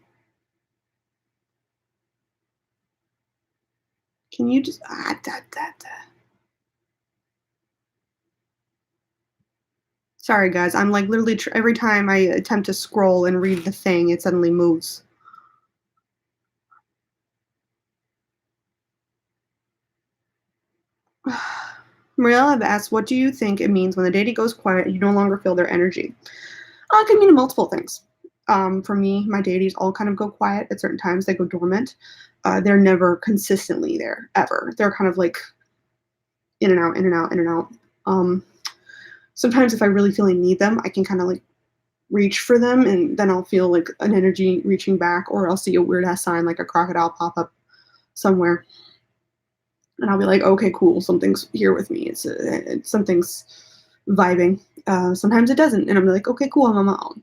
Can you just Sorry, guys. I'm like literally every time I attempt to scroll and read the thing, it suddenly moves. Mariella have asked, what do you think it means when the deity goes quiet and you no longer feel their energy? It can mean multiple things. For me, my deities all kind of go quiet at certain times. They go dormant. They're never consistently there, ever. They're kind of like in and out, in and out, in and out. Sometimes if I really feel I need them, I can kind of like reach for them and then I'll feel like an energy reaching back, or I'll see a weird ass sign like a crocodile pop up somewhere. And I'll be like, okay, cool, something's here with me. It's something's vibing. Sometimes it doesn't, and I'm like, okay, cool, I'm on my own.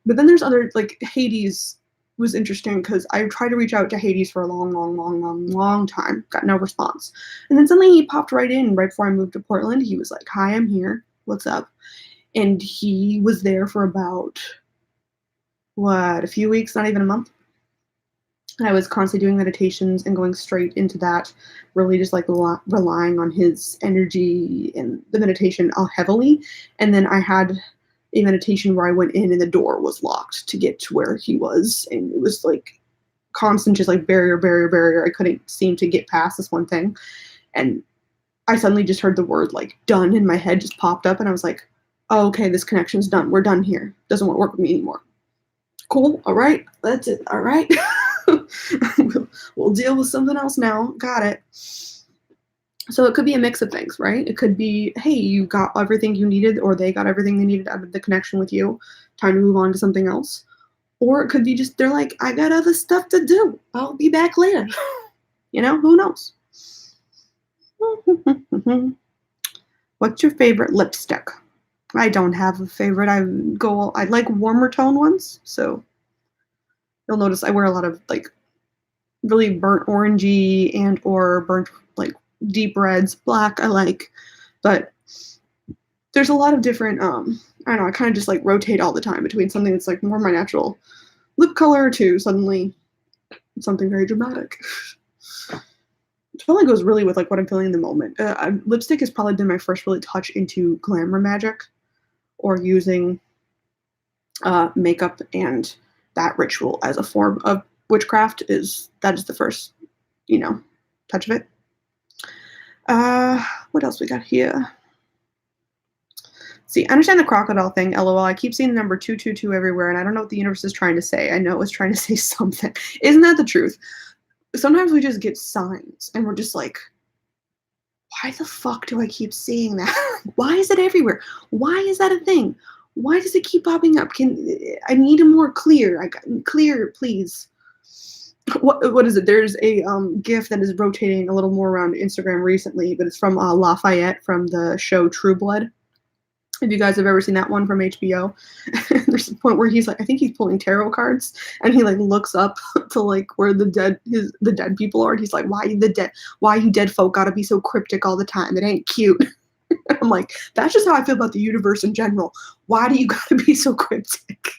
But then there's other like Hades was interesting because I tried to reach out to Hades for a long, long, long, long, long time. Got no response. And then suddenly he popped right in right before I moved to Portland. He was like, "Hi, I'm here. What's up?" And he was there for about, what, a few weeks, not even a month. And I was constantly doing meditations and going straight into that, really just like relying on his energy and the meditation heavily. And then I had a meditation where I went in and the door was locked to get to where he was. And it was like constant, just like barrier, barrier, barrier. I couldn't seem to get past this one thing. And I suddenly just heard the word like done in my head just popped up. And I was like, oh, okay, this connection's done. We're done here. Doesn't want to work with me anymore. Cool. All right. That's it. All right. we'll deal with something else now. Got it. So it could be a mix of things, right? It could be, hey, you got everything you needed, or they got everything they needed out of the connection with you. Time to move on to something else. Or it could be just, they're like, I got other stuff to do. I'll be back later. Who knows? What's your favorite lipstick? I don't have a favorite. I like warmer tone ones. So you'll notice I wear a lot of like really burnt orangey and or burnt like deep reds. Black I like, but there's a lot of different I don't know, I kind of just like rotate all the time between something that's like more my natural lip color to suddenly something very dramatic. It probably goes really with like what I'm feeling in the moment. Lipstick has probably been my first really touch into glamour magic or using makeup and that ritual as a form of witchcraft. That is the first, touch of it. What else we got here? See, I understand the crocodile thing, LOL. I keep seeing the number 222 everywhere, and I don't know what the universe is trying to say. I know it was trying to say something. Isn't that the truth? Sometimes we just get signs, and we're just like, why the fuck do I keep seeing that? Why is it everywhere? Why is that a thing? Why does it keep popping up? I need a more clear? Clear, please. What is it? There's a GIF that is rotating a little more around Instagram recently, but it's from Lafayette from the show True Blood. If you guys have ever seen that one from HBO, there's a point where he's like, I think he's pulling tarot cards, and he like looks up to like where the dead people are, and he's like, why you dead folk gotta be so cryptic all the time? It ain't cute. I'm like, that's just how I feel about the universe in general. Why do you gotta be so cryptic?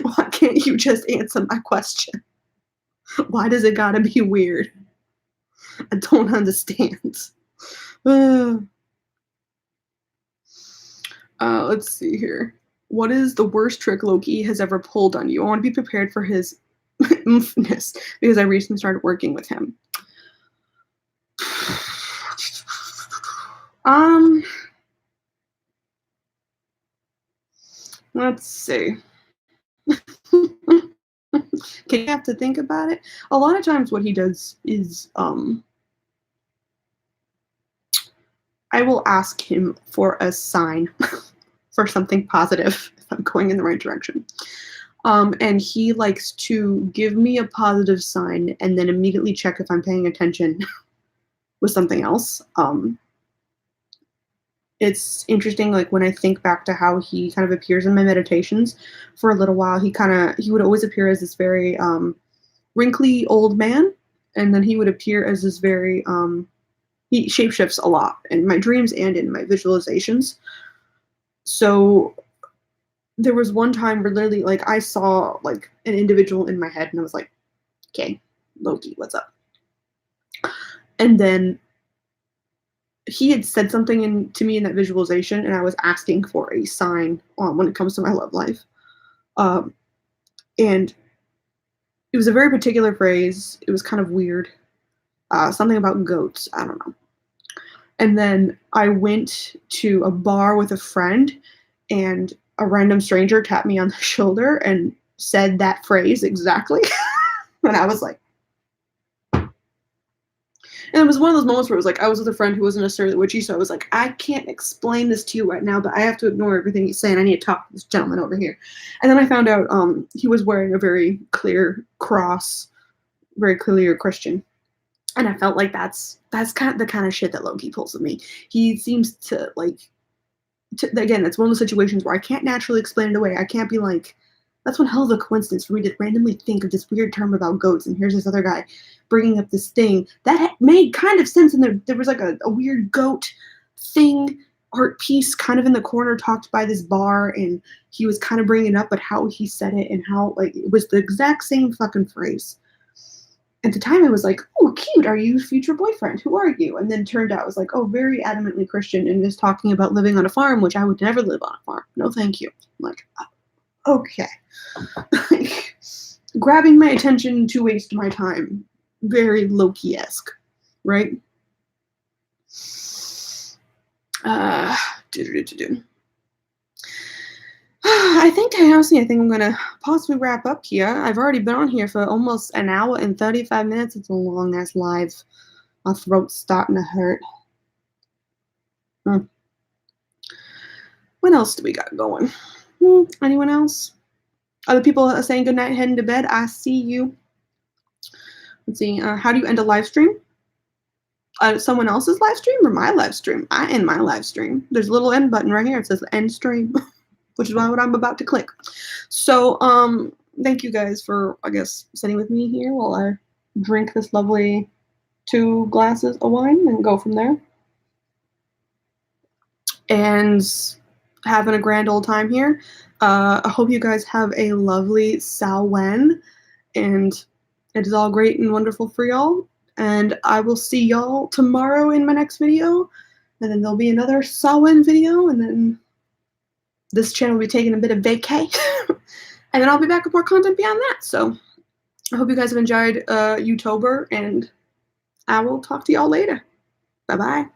Why can't you just answer my question? Why does it gotta be weird? I don't understand. Let's see here. What is the worst trick Loki has ever pulled on you? I want to be prepared for his oomphness because I recently started working with him. Let's see. Okay, you have to think about it. A lot of times what he does is I will ask him for a sign for something positive if I'm going in the right direction. And he likes to give me a positive sign and then immediately check if I'm paying attention with something else. It's interesting, like when I think back to how he kind of appears in my meditations. For a little while, he would always appear as this very wrinkly old man, and then he would appear as this very he shapeshifts a lot in my dreams and in my visualizations. So there was one time where literally like I saw like an individual in my head and I was like, okay, Loki, what's up? And then he had said something to me in that visualization, and I was asking for a sign when it comes to my love life. And it was a very particular phrase. It was kind of weird. Something about goats. I don't know. And then I went to a bar with a friend, and a random stranger tapped me on the shoulder and said that phrase exactly. And I was like, and it was one of those moments where it was like I was with a friend who wasn't necessarily witchy, so I was like, I can't explain this to you right now, but I have to ignore everything he's saying. I need to talk to this gentleman over here. And then I found out he was wearing a very clear cross, very clearly a Christian. And I felt like that's kind of the kind of shit that Loki pulls with me. He seems to again, it's one of those situations where I can't naturally explain it away. I can't be like, That's one hell of a coincidence for me to randomly think of this weird term about goats, and here's this other guy bringing up this thing that made kind of sense. And there was like a weird goat thing, art piece kind of in the corner talked by this bar, and he was kind of bringing it up, but how he said it and how like it was the exact same fucking phrase. At the time I was like, oh, cute, are you future boyfriend? Who are you? And then turned out it was like, oh, very adamantly Christian and just talking about living on a farm, which I would never live on a farm. No, thank you. I'm like, okay. Grabbing my attention to waste my time. Very Loki-esque, right? I think I'm gonna possibly wrap up here. I've already been on here for almost an hour and 35 minutes. It's a long ass live. My throat's starting to hurt. What else do we got going? Anyone else? Other people are saying goodnight, heading to bed. I see you. Let's see. How do you end a live stream? Someone else's live stream or my live stream? I end my live stream. There's a little end button right here. It says end stream, which is what I'm about to click. So, thank you guys for, I guess, sitting with me here while I drink this lovely 2 glasses of wine and go from there. And having a grand old time here. I hope you guys have a lovely Samhain, and it is all great and wonderful for y'all. And I will see y'all tomorrow in my next video, and then there'll be another Samhain video, and then this channel will be taking a bit of vacay, and then I'll be back with more content beyond that. So I hope you guys have enjoyed YouTuber, and I will talk to y'all later. Bye-bye.